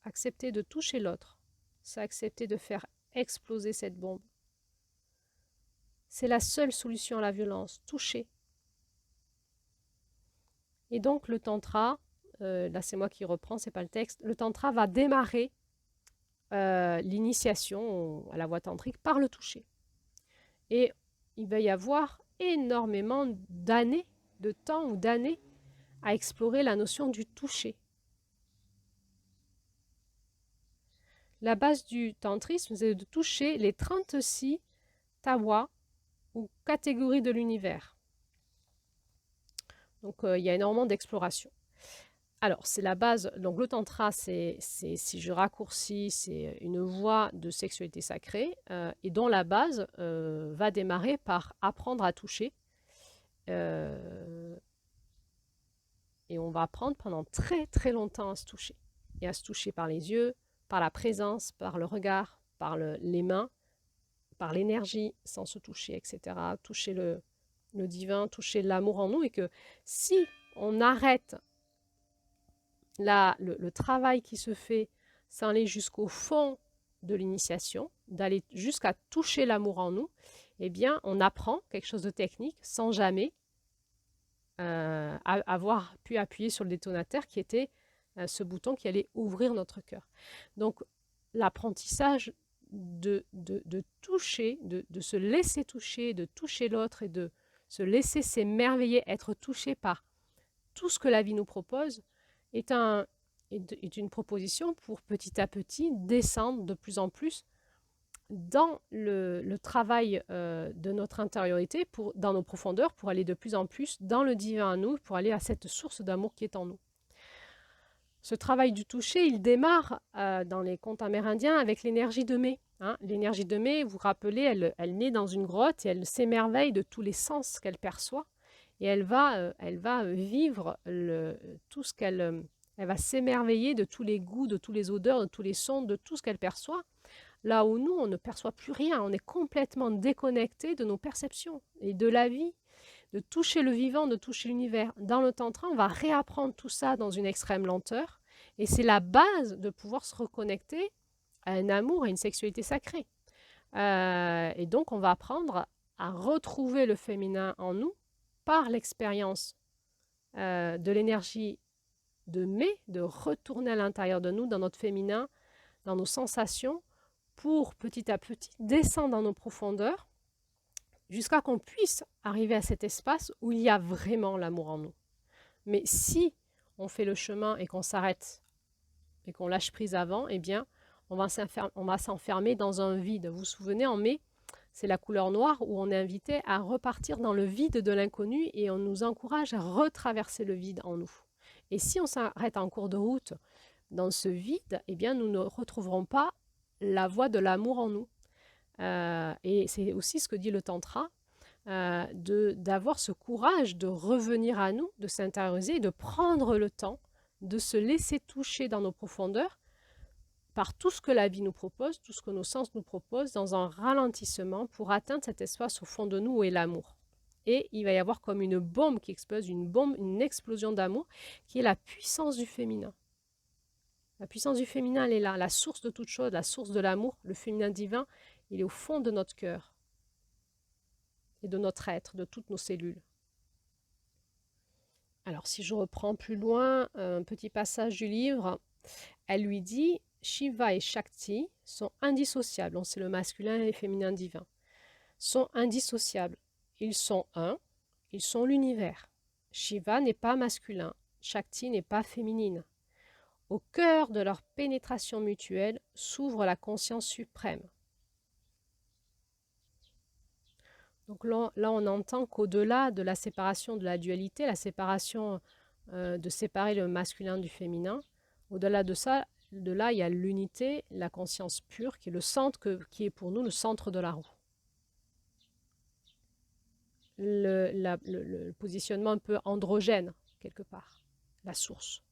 Accepter de toucher l'autre, c'est accepter de faire exploser cette bombe. C'est la seule solution à la violence, toucher. Et donc le tantra, là c'est moi qui reprends, c'est pas le texte, le tantra va démarrer l'initiation à la voie tantrique par le toucher. Et il va y avoir énormément d'années, de temps ou d'années à explorer la notion du toucher. La base du tantrisme, c'est de toucher les 36 tawas ou catégories de l'univers. Donc il y a énormément d'exploration. Alors, c'est la base, donc le tantra, si je raccourcis, c'est une voie de sexualité sacrée et dont la base va démarrer par apprendre à toucher. Et on va apprendre pendant très très longtemps à se toucher. Et à se toucher par les yeux, par la présence, par le regard, par les mains, par l'énergie, sans se toucher, etc. Toucher le divin, toucher l'amour en nous. Et que si on arrête le travail qui se fait sans aller jusqu'au fond de l'initiation, d'aller jusqu'à toucher l'amour en nous, eh bien, on apprend quelque chose de technique sans jamais avoir pu appuyer sur le détonateur qui était ce bouton qui allait ouvrir notre cœur. Donc, l'apprentissage de toucher, de se laisser toucher, de toucher l'autre et de se laisser s'émerveiller, être touché par tout ce que la vie nous propose, est un est une proposition pour petit à petit descendre de plus en plus dans le travail de notre intériorité, dans nos profondeurs, pour aller de plus en plus dans le divin à nous, pour aller à cette source d'amour qui est en nous. Ce travail du toucher, il démarre dans les contes amérindiens avec l'énergie de mai. Hein. L'énergie de mai, vous vous rappelez, elle naît dans une grotte et elle s'émerveille de tous les sens qu'elle perçoit. Et elle va vivre tout ce qu'elle... elle va s'émerveiller de tous les goûts, de tous les odeurs, de tous les sons, de tout ce qu'elle perçoit. Là où nous, on ne perçoit plus rien, on est complètement déconnecté de nos perceptions et de la vie, de toucher le vivant, de toucher l'univers. Dans le tantra, on va réapprendre tout ça dans une extrême lenteur et c'est la base de pouvoir se reconnecter à un amour, à une sexualité sacrée. Et donc, on va apprendre à retrouver le féminin en nous par l'expérience de l'énergie de mai, de retourner à l'intérieur de nous, dans notre féminin, dans nos sensations, pour petit à petit descendre dans nos profondeurs jusqu'à qu'on puisse arriver à cet espace où il y a vraiment l'amour en nous. Mais si on fait le chemin et qu'on s'arrête et qu'on lâche prise avant, eh bien, on va s'enfermer dans un vide. Vous vous souvenez, en mai, c'est la couleur noire où on est invité à repartir dans le vide de l'inconnu et on nous encourage à retraverser le vide en nous. Et si on s'arrête en cours de route dans ce vide, eh bien, nous ne retrouverons pas la voie de l'amour en nous. Et c'est aussi ce que dit le tantra, d'avoir ce courage de revenir à nous, de s'intérioriser et de prendre le temps de se laisser toucher dans nos profondeurs par tout ce que la vie nous propose, tout ce que nos sens nous proposent, dans un ralentissement pour atteindre cet espace au fond de nous où est l'amour. Et il va y avoir comme une bombe qui explose, une explosion d'amour, qui est la puissance du féminin. La puissance du féminin, elle est là, la source de toute chose, la source de l'amour, le féminin divin, il est au fond de notre cœur et de notre être, de toutes nos cellules. Alors, si je reprends plus loin un petit passage du livre, elle lui dit « Shiva et Shakti sont indissociables », donc c'est le masculin et le féminin divin, sont indissociables. Ils sont un, ils sont l'univers. Shiva n'est pas masculin, Shakti n'est pas féminine. Au cœur de leur pénétration mutuelle s'ouvre la conscience suprême. Donc là on entend qu'au-delà de la séparation de la dualité, la séparation de séparer le masculin du féminin, au-delà de ça, il y a l'unité, la conscience pure, qui est le centre, qui est pour nous le centre de la roue. Le positionnement un peu androgène, quelque part, la source.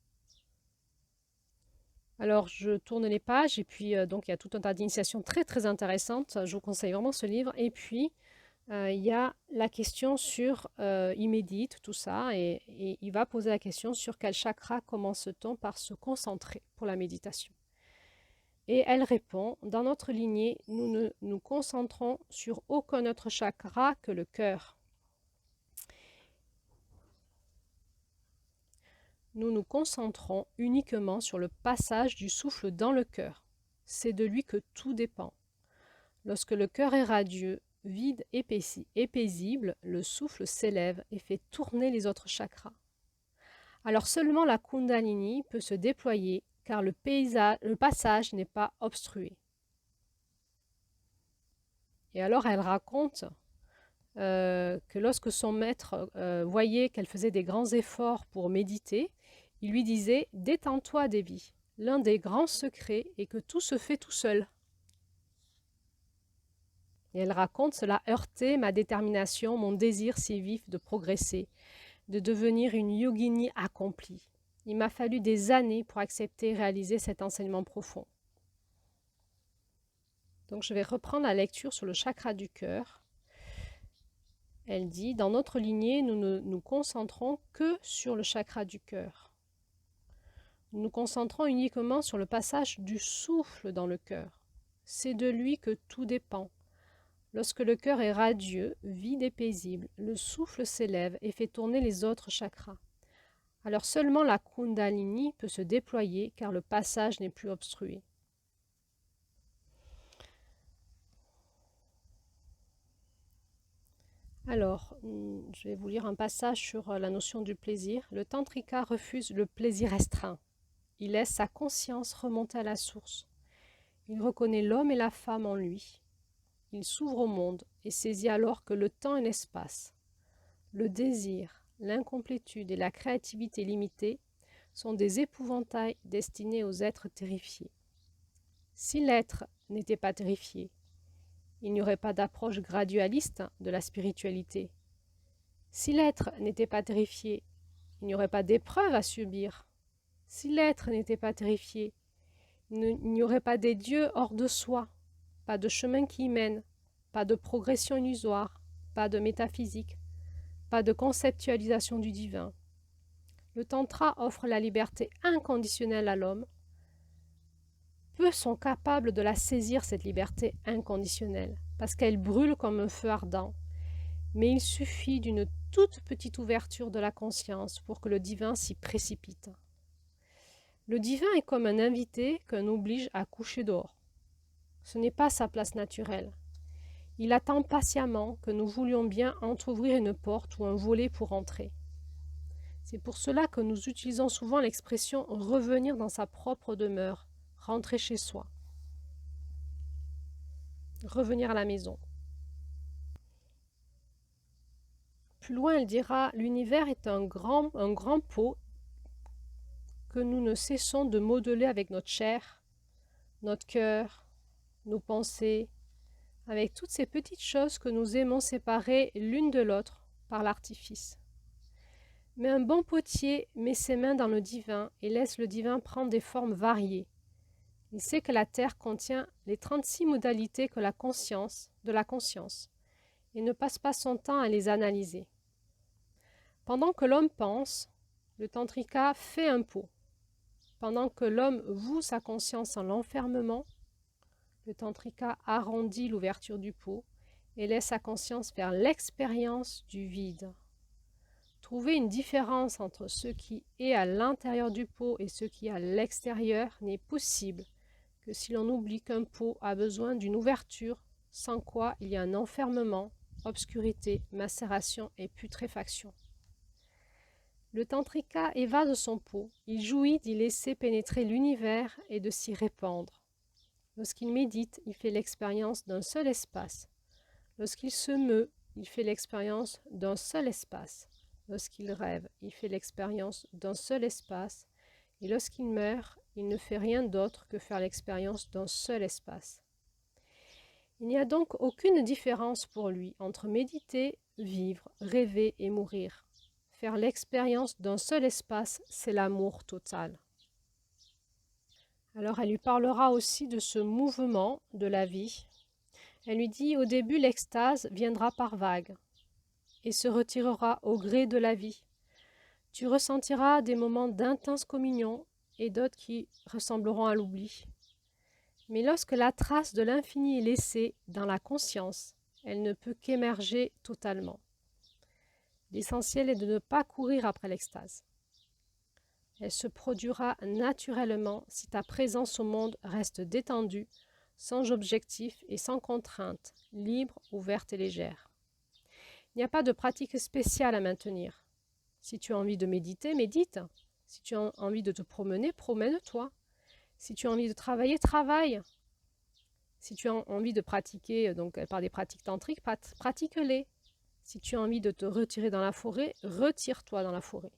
Alors, je tourne les pages et puis donc il y a tout un tas d'initiations très très intéressantes. Je vous conseille vraiment ce livre. Et puis, il y a la question sur, il médite, tout ça, et il va poser la question sur quel chakra commence-t-on par se concentrer pour la méditation. Et elle répond, dans notre lignée, nous ne nous concentrons sur aucun autre chakra que le cœur. Nous nous concentrons uniquement sur le passage du souffle dans le cœur. C'est de lui que tout dépend. Lorsque le cœur est radieux, vide et paisible, le souffle s'élève et fait tourner les autres chakras. Alors seulement la Kundalini peut se déployer car le passage n'est pas obstrué. Et alors elle raconte que lorsque son maître voyait qu'elle faisait des grands efforts pour méditer, il lui disait « Détends-toi, Devi. L'un des grands secrets est que tout se fait tout seul. » Et elle raconte « Cela heurtait ma détermination, mon désir si vif de progresser, de devenir une yogini accomplie. Il m'a fallu des années pour accepter et réaliser cet enseignement profond. » Donc je vais reprendre la lecture sur le chakra du cœur. Elle dit « Dans notre lignée, nous ne nous concentrons que sur le chakra du cœur. Nous nous concentrons uniquement sur le passage du souffle dans le cœur. C'est de lui que tout dépend. Lorsque le cœur est radieux, vide et paisible, le souffle s'élève et fait tourner les autres chakras. Alors seulement la Kundalini peut se déployer car le passage n'est plus obstrué. » Alors, je vais vous lire un passage sur la notion du plaisir. Le tantrika refuse le plaisir restreint. il laisse sa conscience remonter à la source. Il reconnaît l'homme et la femme en lui. Il s'ouvre au monde et saisit alors que le temps et l'espace, le désir, l'incomplétude et la créativité limitée sont des épouvantails destinés aux êtres terrifiés. Si l'être n'était pas terrifié, il n'y aurait pas d'approche gradualiste de la spiritualité. Si l'être n'était pas terrifié, il n'y aurait pas d'épreuves à subir. Si l'être n'était pas terrifié, il n'y aurait pas des dieux hors de soi, pas de chemin qui y mène, pas de progression illusoire, pas de métaphysique, pas de conceptualisation du divin. Le tantra offre la liberté inconditionnelle à l'homme. Peu sont capables de la saisir, cette liberté inconditionnelle, parce qu'elle brûle comme un feu ardent. Mais il suffit d'une toute petite ouverture de la conscience pour que le divin s'y précipite. Le divin est comme un invité qu'on oblige à coucher dehors. Ce n'est pas sa place naturelle. Il attend patiemment que nous voulions bien entr'ouvrir une porte ou un volet pour entrer. C'est pour cela que nous utilisons souvent l'expression « revenir dans sa propre demeure », rentrer chez soi, revenir à la maison. Plus loin, elle dira « l'univers est un grand pot que nous ne cessons de modeler avec notre chair, notre cœur, nos pensées, avec toutes ces petites choses que nous aimons séparer l'une de l'autre par l'artifice. Mais un bon potier met ses mains dans le divin et laisse le divin prendre des formes variées. Il sait que la terre contient les 36 modalités de la conscience et ne passe pas son temps à les analyser. Pendant que l'homme pense, le tantrika fait un pot. Pendant que l'homme voue sa conscience en l'enfermement, le tantrika arrondit l'ouverture du pot et laisse sa conscience faire l'expérience du vide. Trouver une différence entre ce qui est à l'intérieur du pot et ce qui est à l'extérieur n'est possible que si l'on oublie qu'un pot a besoin d'une ouverture, sans quoi il y a un enfermement, obscurité, macération et putréfaction. Le tantrika évade son pot, il jouit d'y laisser pénétrer l'univers et de s'y répandre. Lorsqu'il médite, il fait l'expérience d'un seul espace. Lorsqu'il se meut, il fait l'expérience d'un seul espace. Lorsqu'il rêve, il fait l'expérience d'un seul espace. Et lorsqu'il meurt, il ne fait rien d'autre que faire l'expérience d'un seul espace. Il n'y a donc aucune différence pour lui entre méditer, vivre, rêver et mourir. Faire l'expérience d'un seul espace, c'est l'amour total. Alors elle lui parlera aussi de ce mouvement de la vie. Elle lui dit, au début, l'extase viendra par vagues et se retirera au gré de la vie. Tu ressentiras des moments d'intense communion et d'autres qui ressembleront à l'oubli. Mais lorsque la trace de l'infini est laissée dans la conscience, elle ne peut qu'émerger totalement. L'essentiel est de ne pas courir après l'extase. Elle se produira naturellement si ta présence au monde reste détendue, sans objectif et sans contrainte, libre, ouverte et légère. Il n'y a pas de pratique spéciale à maintenir. Si tu as envie de méditer, médite. Si tu as envie de te promener, promène-toi. Si tu as envie de travailler, travaille. Si tu as envie de pratiquer par des pratiques tantriques, pratique-les. Si tu as envie de te retirer dans la forêt, retire-toi dans la forêt.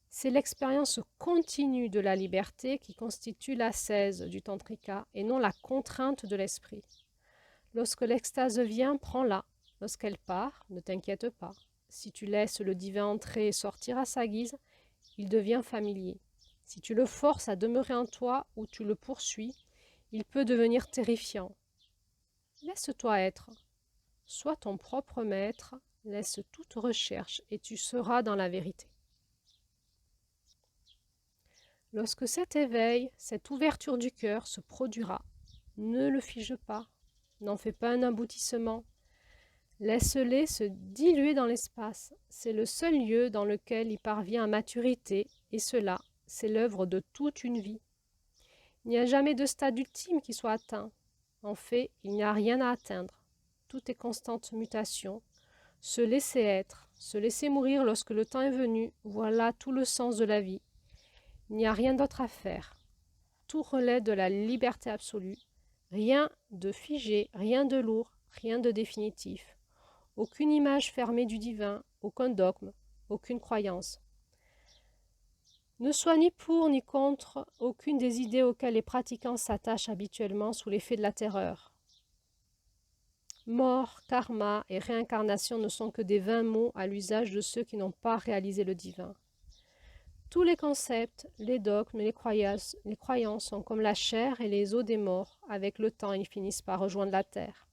C'est l'expérience continue de la liberté qui constitue l'ascèse du tantrika et non la contrainte de l'esprit. Lorsque l'extase vient, prends-la. Lorsqu'elle part, ne t'inquiète pas. Si tu laisses le divin entrer et sortir à sa guise, il devient familier. Si tu le forces à demeurer en toi ou tu le poursuis, il peut devenir terrifiant. Laisse-toi être. Sois ton propre maître, laisse toute recherche et tu seras dans la vérité. Lorsque cet éveil, cette ouverture du cœur se produira, ne le fige pas, n'en fais pas un aboutissement. Laisse-les se diluer dans l'espace. C'est le seul lieu dans lequel il parvient à maturité, et cela, c'est l'œuvre de toute une vie. Il n'y a jamais de stade ultime qui soit atteint. En fait, il n'y a rien à atteindre. Tout est constante mutation. Se laisser être, se laisser mourir lorsque le temps est venu, voilà tout le sens de la vie. Il n'y a rien d'autre à faire. Tout relève de la liberté absolue. Rien de figé, rien de lourd, rien de définitif. Aucune image fermée du divin, aucun dogme, aucune croyance. Ne sois ni pour ni contre aucune des idées auxquelles les pratiquants s'attachent habituellement sous l'effet de la terreur. Mort, karma et réincarnation ne sont que des vains mots à l'usage de ceux qui n'ont pas réalisé le divin. Tous les concepts, les dogmes et les croyances sont comme la chair et les os des morts. Avec le temps, ils finissent par rejoindre la terre.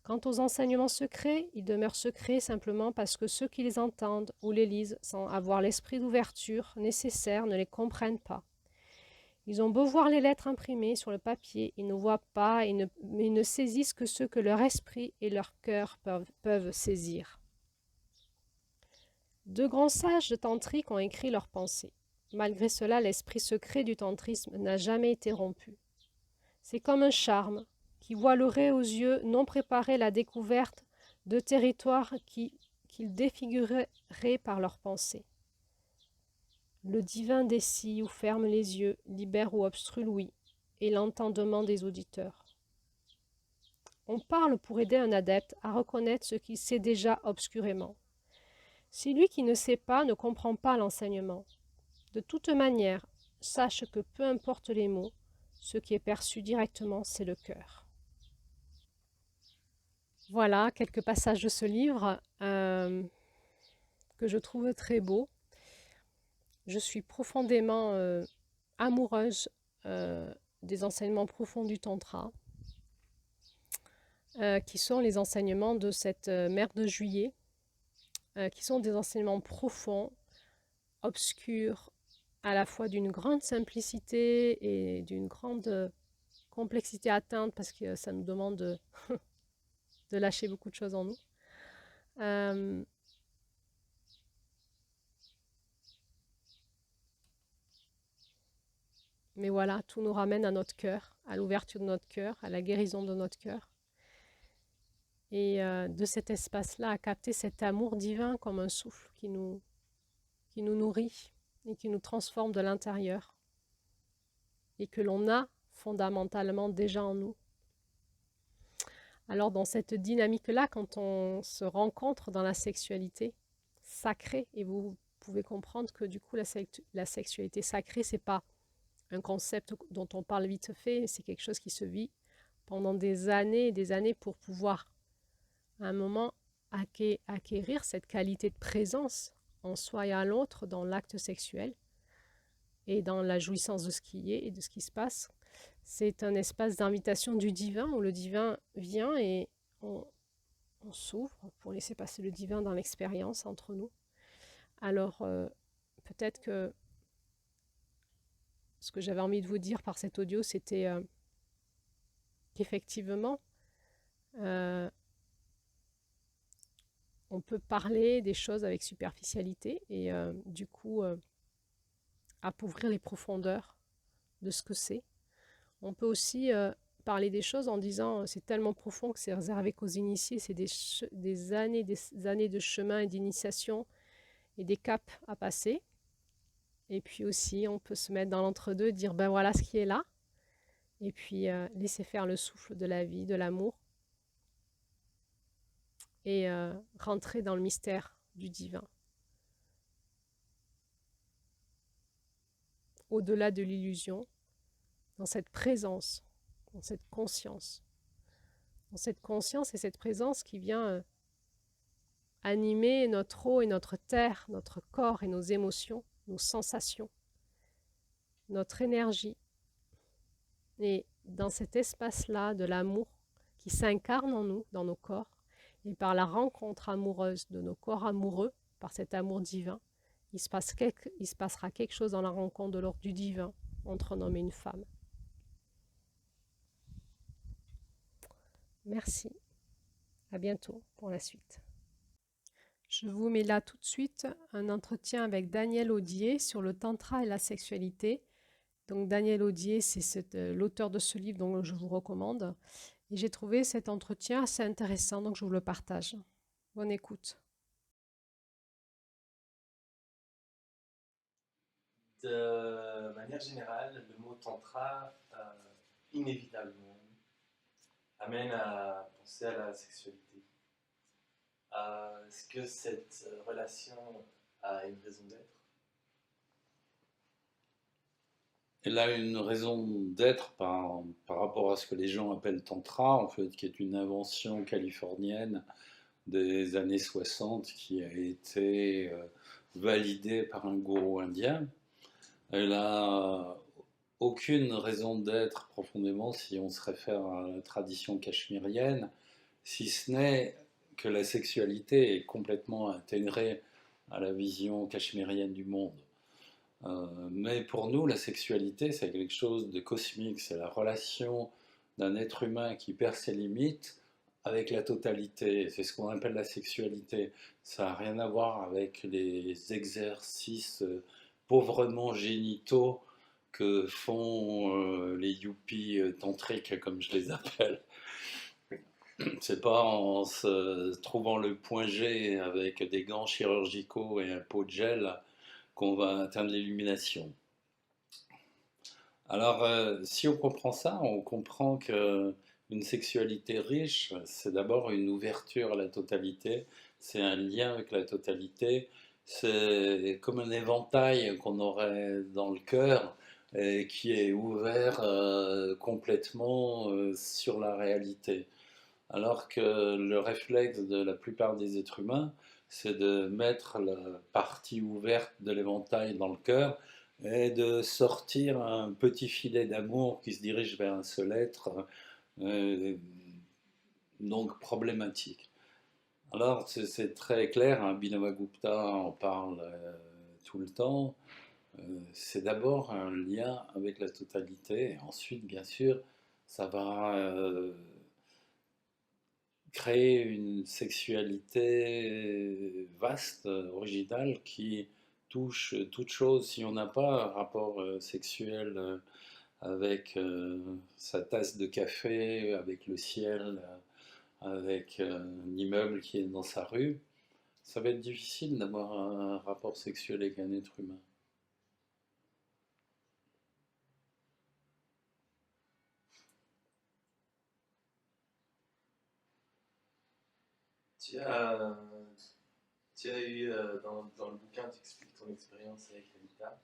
Quant aux enseignements secrets, ils demeurent secrets simplement parce que ceux qui les entendent ou les lisent sans avoir l'esprit d'ouverture nécessaire ne les comprennent pas. Ils ont beau voir les lettres imprimées sur le papier, ils ne voient pas et ne saisissent que ce que leur esprit et leur cœur peuvent saisir. Deux grands sages de tantrique ont écrit leurs pensées. Malgré cela, l'esprit secret du tantrisme n'a jamais été rompu. C'est comme un charme qui voilerait aux yeux non préparés la découverte de territoires qu'ils défigureraient par leurs pensées. Le divin dessille ou ferme les yeux, libère ou obstrue l'ouïe et l'entendement des auditeurs. On parle pour aider un adepte à reconnaître ce qu'il sait déjà obscurément. Celui qui ne sait pas ne comprend pas l'enseignement. De toute manière, sache que peu importe les mots, ce qui est perçu directement, c'est le cœur. Voilà quelques passages de ce livre que je trouve très beau. Je suis profondément amoureuse des enseignements profonds du Tantra, qui sont les enseignements de cette mère de juillet, qui sont des enseignements profonds, obscurs, à la fois d'une grande simplicité et d'une grande complexité à atteindre, parce que ça nous demande de lâcher beaucoup de choses en nous. Mais voilà, tout nous ramène à notre cœur, à l'ouverture de notre cœur, à la guérison de notre cœur. Et de cet espace-là, à capter cet amour divin comme un souffle qui nous nourrit et qui nous transforme de l'intérieur. Et que l'on a fondamentalement déjà en nous. Alors dans cette dynamique-là, quand on se rencontre dans la sexualité sacrée, et vous pouvez comprendre que du coup la sexualité sacrée, c'est pas un concept dont on parle vite fait, c'est quelque chose qui se vit pendant des années et des années pour pouvoir à un moment acquérir cette qualité de présence en soi et à l'autre dans l'acte sexuel et dans la jouissance de ce qui est et de ce qui se passe. C'est un espace d'invitation du divin où le divin vient et on s'ouvre pour laisser passer le divin dans l'expérience entre nous. Alors, peut-être que ce que j'avais envie de vous dire par cet audio, c'était qu'effectivement, on peut parler des choses avec superficialité et du coup, appauvrir les profondeurs de ce que c'est. On peut aussi parler des choses en disant c'est tellement profond que c'est réservé qu'aux initiés, c'est des années de chemin et d'initiation et des caps à passer. Et puis aussi, on peut se mettre dans l'entre-deux et dire ben voilà ce qui est là. Et puis laisser faire le souffle de la vie, de l'amour. Et rentrer dans le mystère du divin. Au-delà de l'illusion, dans cette présence, dans cette conscience. Dans cette conscience et cette présence qui vient animer notre eau et notre terre, notre corps et nos émotions, nos sensations, notre énergie. Et dans cet espace-là de l'amour qui s'incarne en nous, dans nos corps, et par la rencontre amoureuse de nos corps amoureux, par cet amour divin, il se passera quelque chose dans la rencontre de l'ordre du divin entre un homme et une femme. Merci. À bientôt pour la suite. Je vous mets là tout de suite un entretien avec Daniel Audier sur le tantra et la sexualité. Donc Daniel Audier, c'est l'auteur de ce livre dont je vous recommande. Et j'ai trouvé cet entretien assez intéressant, donc je vous le partage. Bonne écoute. De manière générale, le mot tantra, inévitablement, amène à penser à la sexualité. Est-ce que cette relation a une raison d'être? Elle a une raison d'être par rapport à ce que les gens appellent tantra, en fait, qui est une invention californienne des années 60 qui a été validée par un gourou indien. Elle a aucune raison d'être profondément si on se réfère à la tradition cachemirienne, si ce n'est que la sexualité est complètement intégrée à la vision cachemirienne du monde. Mais pour nous, la sexualité, c'est quelque chose de cosmique, c'est la relation d'un être humain qui perd ses limites avec la totalité. C'est ce qu'on appelle la sexualité. Ça n'a rien à voir avec les exercices pauvrement génitaux que font les yuppies tantriques, comme je les appelle. C'est pas en se trouvant le point G avec des gants chirurgicaux et un pot de gel qu'on va atteindre l'illumination. Alors, si on comprend ça, on comprend que une sexualité riche, c'est d'abord une ouverture à la totalité, c'est un lien avec la totalité, c'est comme un éventail qu'on aurait dans le cœur et qui est ouvert complètement sur la réalité. Alors que le réflexe de la plupart des êtres humains, c'est de mettre la partie ouverte de l'éventail dans le cœur et de sortir un petit filet d'amour qui se dirige vers un seul être, euh, donc problématique. Alors c'est très clair, hein, Abhinavagupta en parle tout le temps. C'est d'abord un lien avec la totalité, et ensuite, bien sûr, ça va créer une sexualité vaste, originale, qui touche toute chose. Si on n'a pas un rapport sexuel avec sa tasse de café, avec le ciel, avec un immeuble qui est dans sa rue, ça va être difficile d'avoir un rapport sexuel avec un être humain. Tu as, tu as eu, dans le bouquin, tu expliques ton expérience avec Lalita,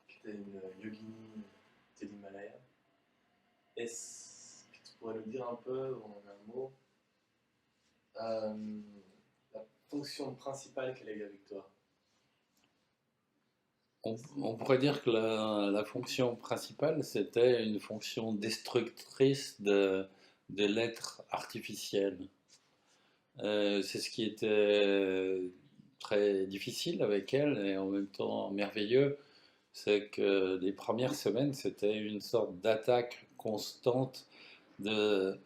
qui était une yogini de l'Himalaya. Est-ce que tu pourrais nous dire un peu, en un mot, euh, la fonction principale qu'elle a eue avec toi? On pourrait dire que la fonction principale, c'était une fonction destructrice de l'être artificiel. C'est ce qui était très difficile avec elle et en même temps merveilleux, c'est que les premières semaines, c'était une sorte d'attaque constante de,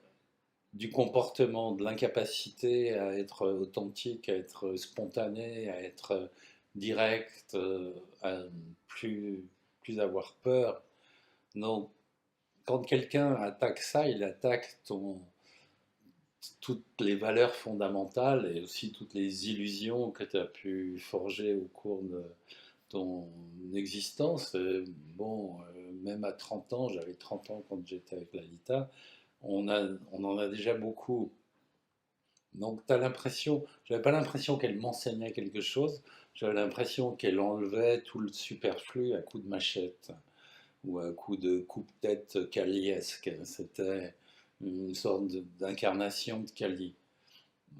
du comportement, de l'incapacité à être authentique, à être spontané, à être direct, à plus, plus avoir peur. Donc, quand quelqu'un attaque ça, il attaque toutes les valeurs fondamentales et aussi toutes les illusions que tu as pu forger au cours de ton existence. Même à 30 ans, j'avais 30 ans quand j'étais avec Lalita, on en a déjà beaucoup. Donc tu as l'impression, j'avais pas l'impression qu'elle m'enseignait quelque chose, j'avais l'impression qu'elle enlevait tout le superflu à coups de machette ou à coups de coupe-tête caliesque. C'était une sorte d'incarnation de Kali.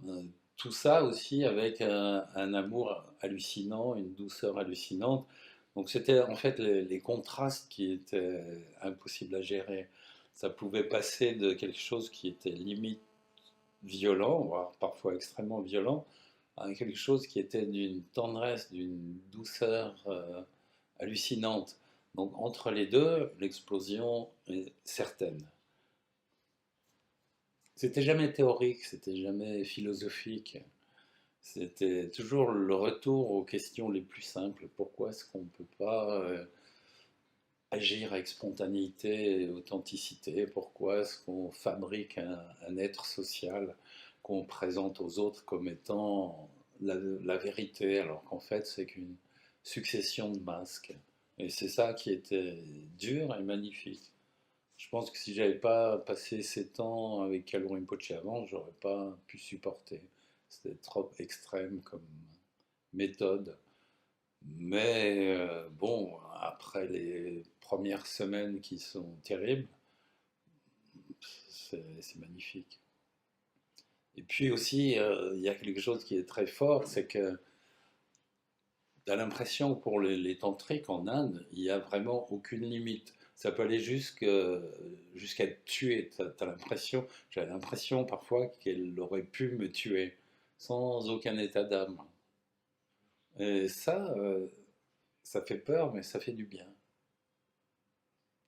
Euh, Tout ça aussi avec un amour hallucinant, une douceur hallucinante. Donc c'était en fait les contrastes qui étaient impossibles à gérer. Ça pouvait passer de quelque chose qui était limite violent, voire parfois extrêmement violent, à quelque chose qui était d'une tendresse, d'une douceur hallucinante. Donc entre les deux, l'explosion est certaine. C'était jamais théorique, c'était jamais philosophique. C'était toujours le retour aux questions les plus simples. Pourquoi est-ce qu'on ne peut pas agir avec spontanéité et authenticité? Pourquoi est-ce qu'on fabrique un être social qu'on présente aux autres comme étant la vérité, alors qu'en fait c'est qu'une succession de masques. Et c'est ça qui était dur et magnifique. Je pense que si j'avais pas passé 7 ans avec Kalu Rinpoche avant, j'aurais pas pu supporter. C'était trop extrême comme méthode. Mais bon, après les premières semaines qui sont terribles, c'est magnifique. Et puis aussi, il y a quelque chose qui est très fort, c'est que tu as l'impression pour les tantriques en Inde, il n'y a vraiment aucune limite. Ça peut aller jusqu'à être tué. J'ai l'impression parfois qu'elle aurait pu me tuer sans aucun état d'âme. Et ça fait peur, mais ça fait du bien.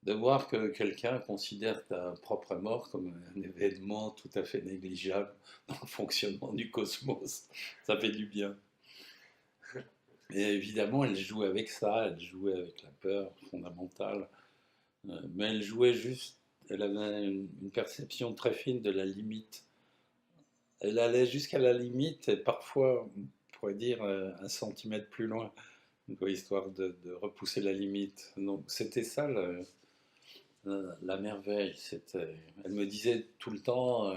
De voir que quelqu'un considère ta propre mort comme un événement tout à fait négligeable dans le fonctionnement du cosmos, ça fait du bien. Et évidemment, elle jouait avec ça, elle jouait avec la peur fondamentale, mais elle jouait juste, elle avait une perception très fine de la limite. Elle allait jusqu'à la limite et parfois, on pourrait dire, 1 centimètre plus loin, histoire de repousser la limite. Donc c'était ça la merveille. Elle me disait tout le temps,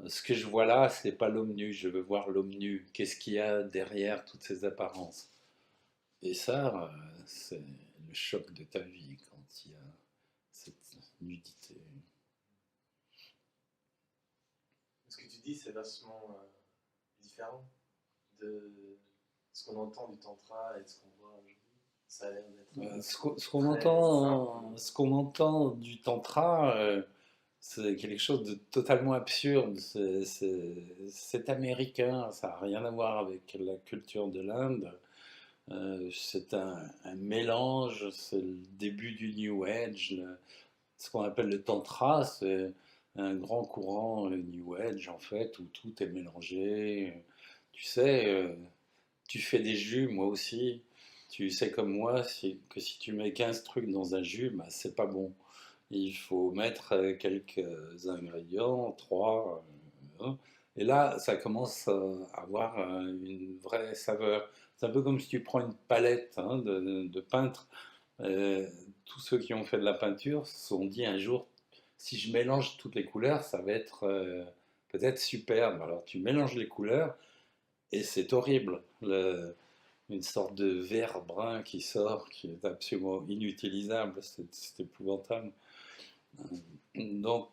ce que je vois là, c'est pas l'homme nu, je veux voir l'homme nu. Qu'est-ce qu'il y a derrière toutes ces apparences? Et ça, c'est le choc de ta vie quand il y a cette nudité. Ce que tu dis, c'est vachement différent de ce qu'on entend du tantra et de ce qu'on voit aujourd'hui. Ça a l'air d'être Ce qu'on entend du tantra, c'est quelque chose de totalement absurde. C'est américain, ça n'a rien à voir avec la culture de l'Inde. C'est un mélange, c'est le début du New Age. Ce qu'on appelle le tantra, c'est un grand courant New Age en fait, où tout est mélangé. Tu sais, tu fais des jus, moi aussi. Tu sais comme moi que si tu mets 15 trucs dans un jus, bah, c'est pas bon. Il faut mettre quelques ingrédients, 3. Hein. Et là, ça commence à avoir une vraie saveur. C'est un peu comme si tu prends une palette hein, de peintre. Euh, Tous ceux qui ont fait de la peinture se sont dit un jour, si je mélange toutes les couleurs, ça va être peut-être superbe. Alors tu mélanges les couleurs et c'est horrible. Une sorte de vert brun qui sort, qui est absolument inutilisable, c'est épouvantable. Donc,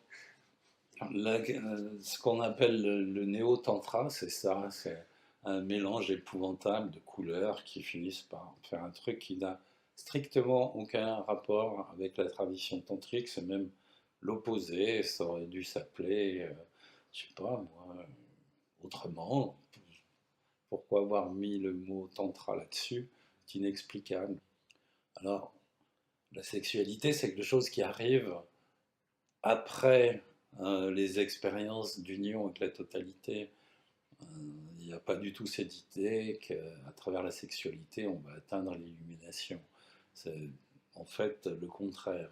ce qu'on appelle le néo-tantra, c'est ça, c'est un mélange épouvantable de couleurs qui finissent par faire un truc qui n'a strictement aucun rapport avec la tradition tantrique, c'est même l'opposé, ça aurait dû s'appeler, je sais pas moi, autrement. Pourquoi avoir mis le mot tantra là-dessus? C'est inexplicable. Alors, la sexualité, c'est quelque chose qui arrive après les expériences d'union avec la totalité. Il n'y a pas du tout cette idée qu'à travers la sexualité, on va atteindre l'illumination. C'est en fait le contraire.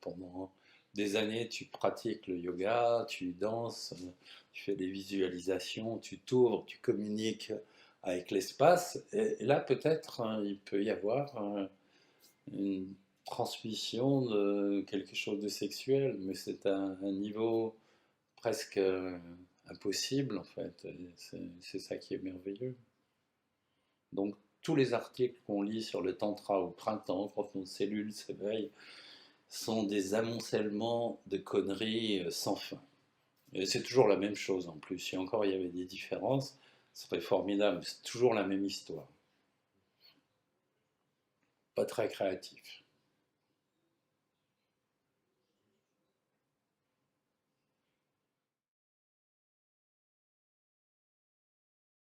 Pendant des années, tu pratiques le yoga, tu danses, tu fais des visualisations, tu t'ouvres, tu communiques avec l'espace. Et là, peut-être, il peut y avoir une transmission de quelque chose de sexuel, mais c'est un niveau presque impossible en fait. C'est ça qui est merveilleux. Donc tous les articles qu'on lit sur le tantra au printemps, quand nos cellules s'éveillent, sont des amoncellements de conneries sans fin. Et c'est toujours la même chose en plus. Si encore il y avait des différences, ce serait formidable. C'est toujours la même histoire. Pas très créatif.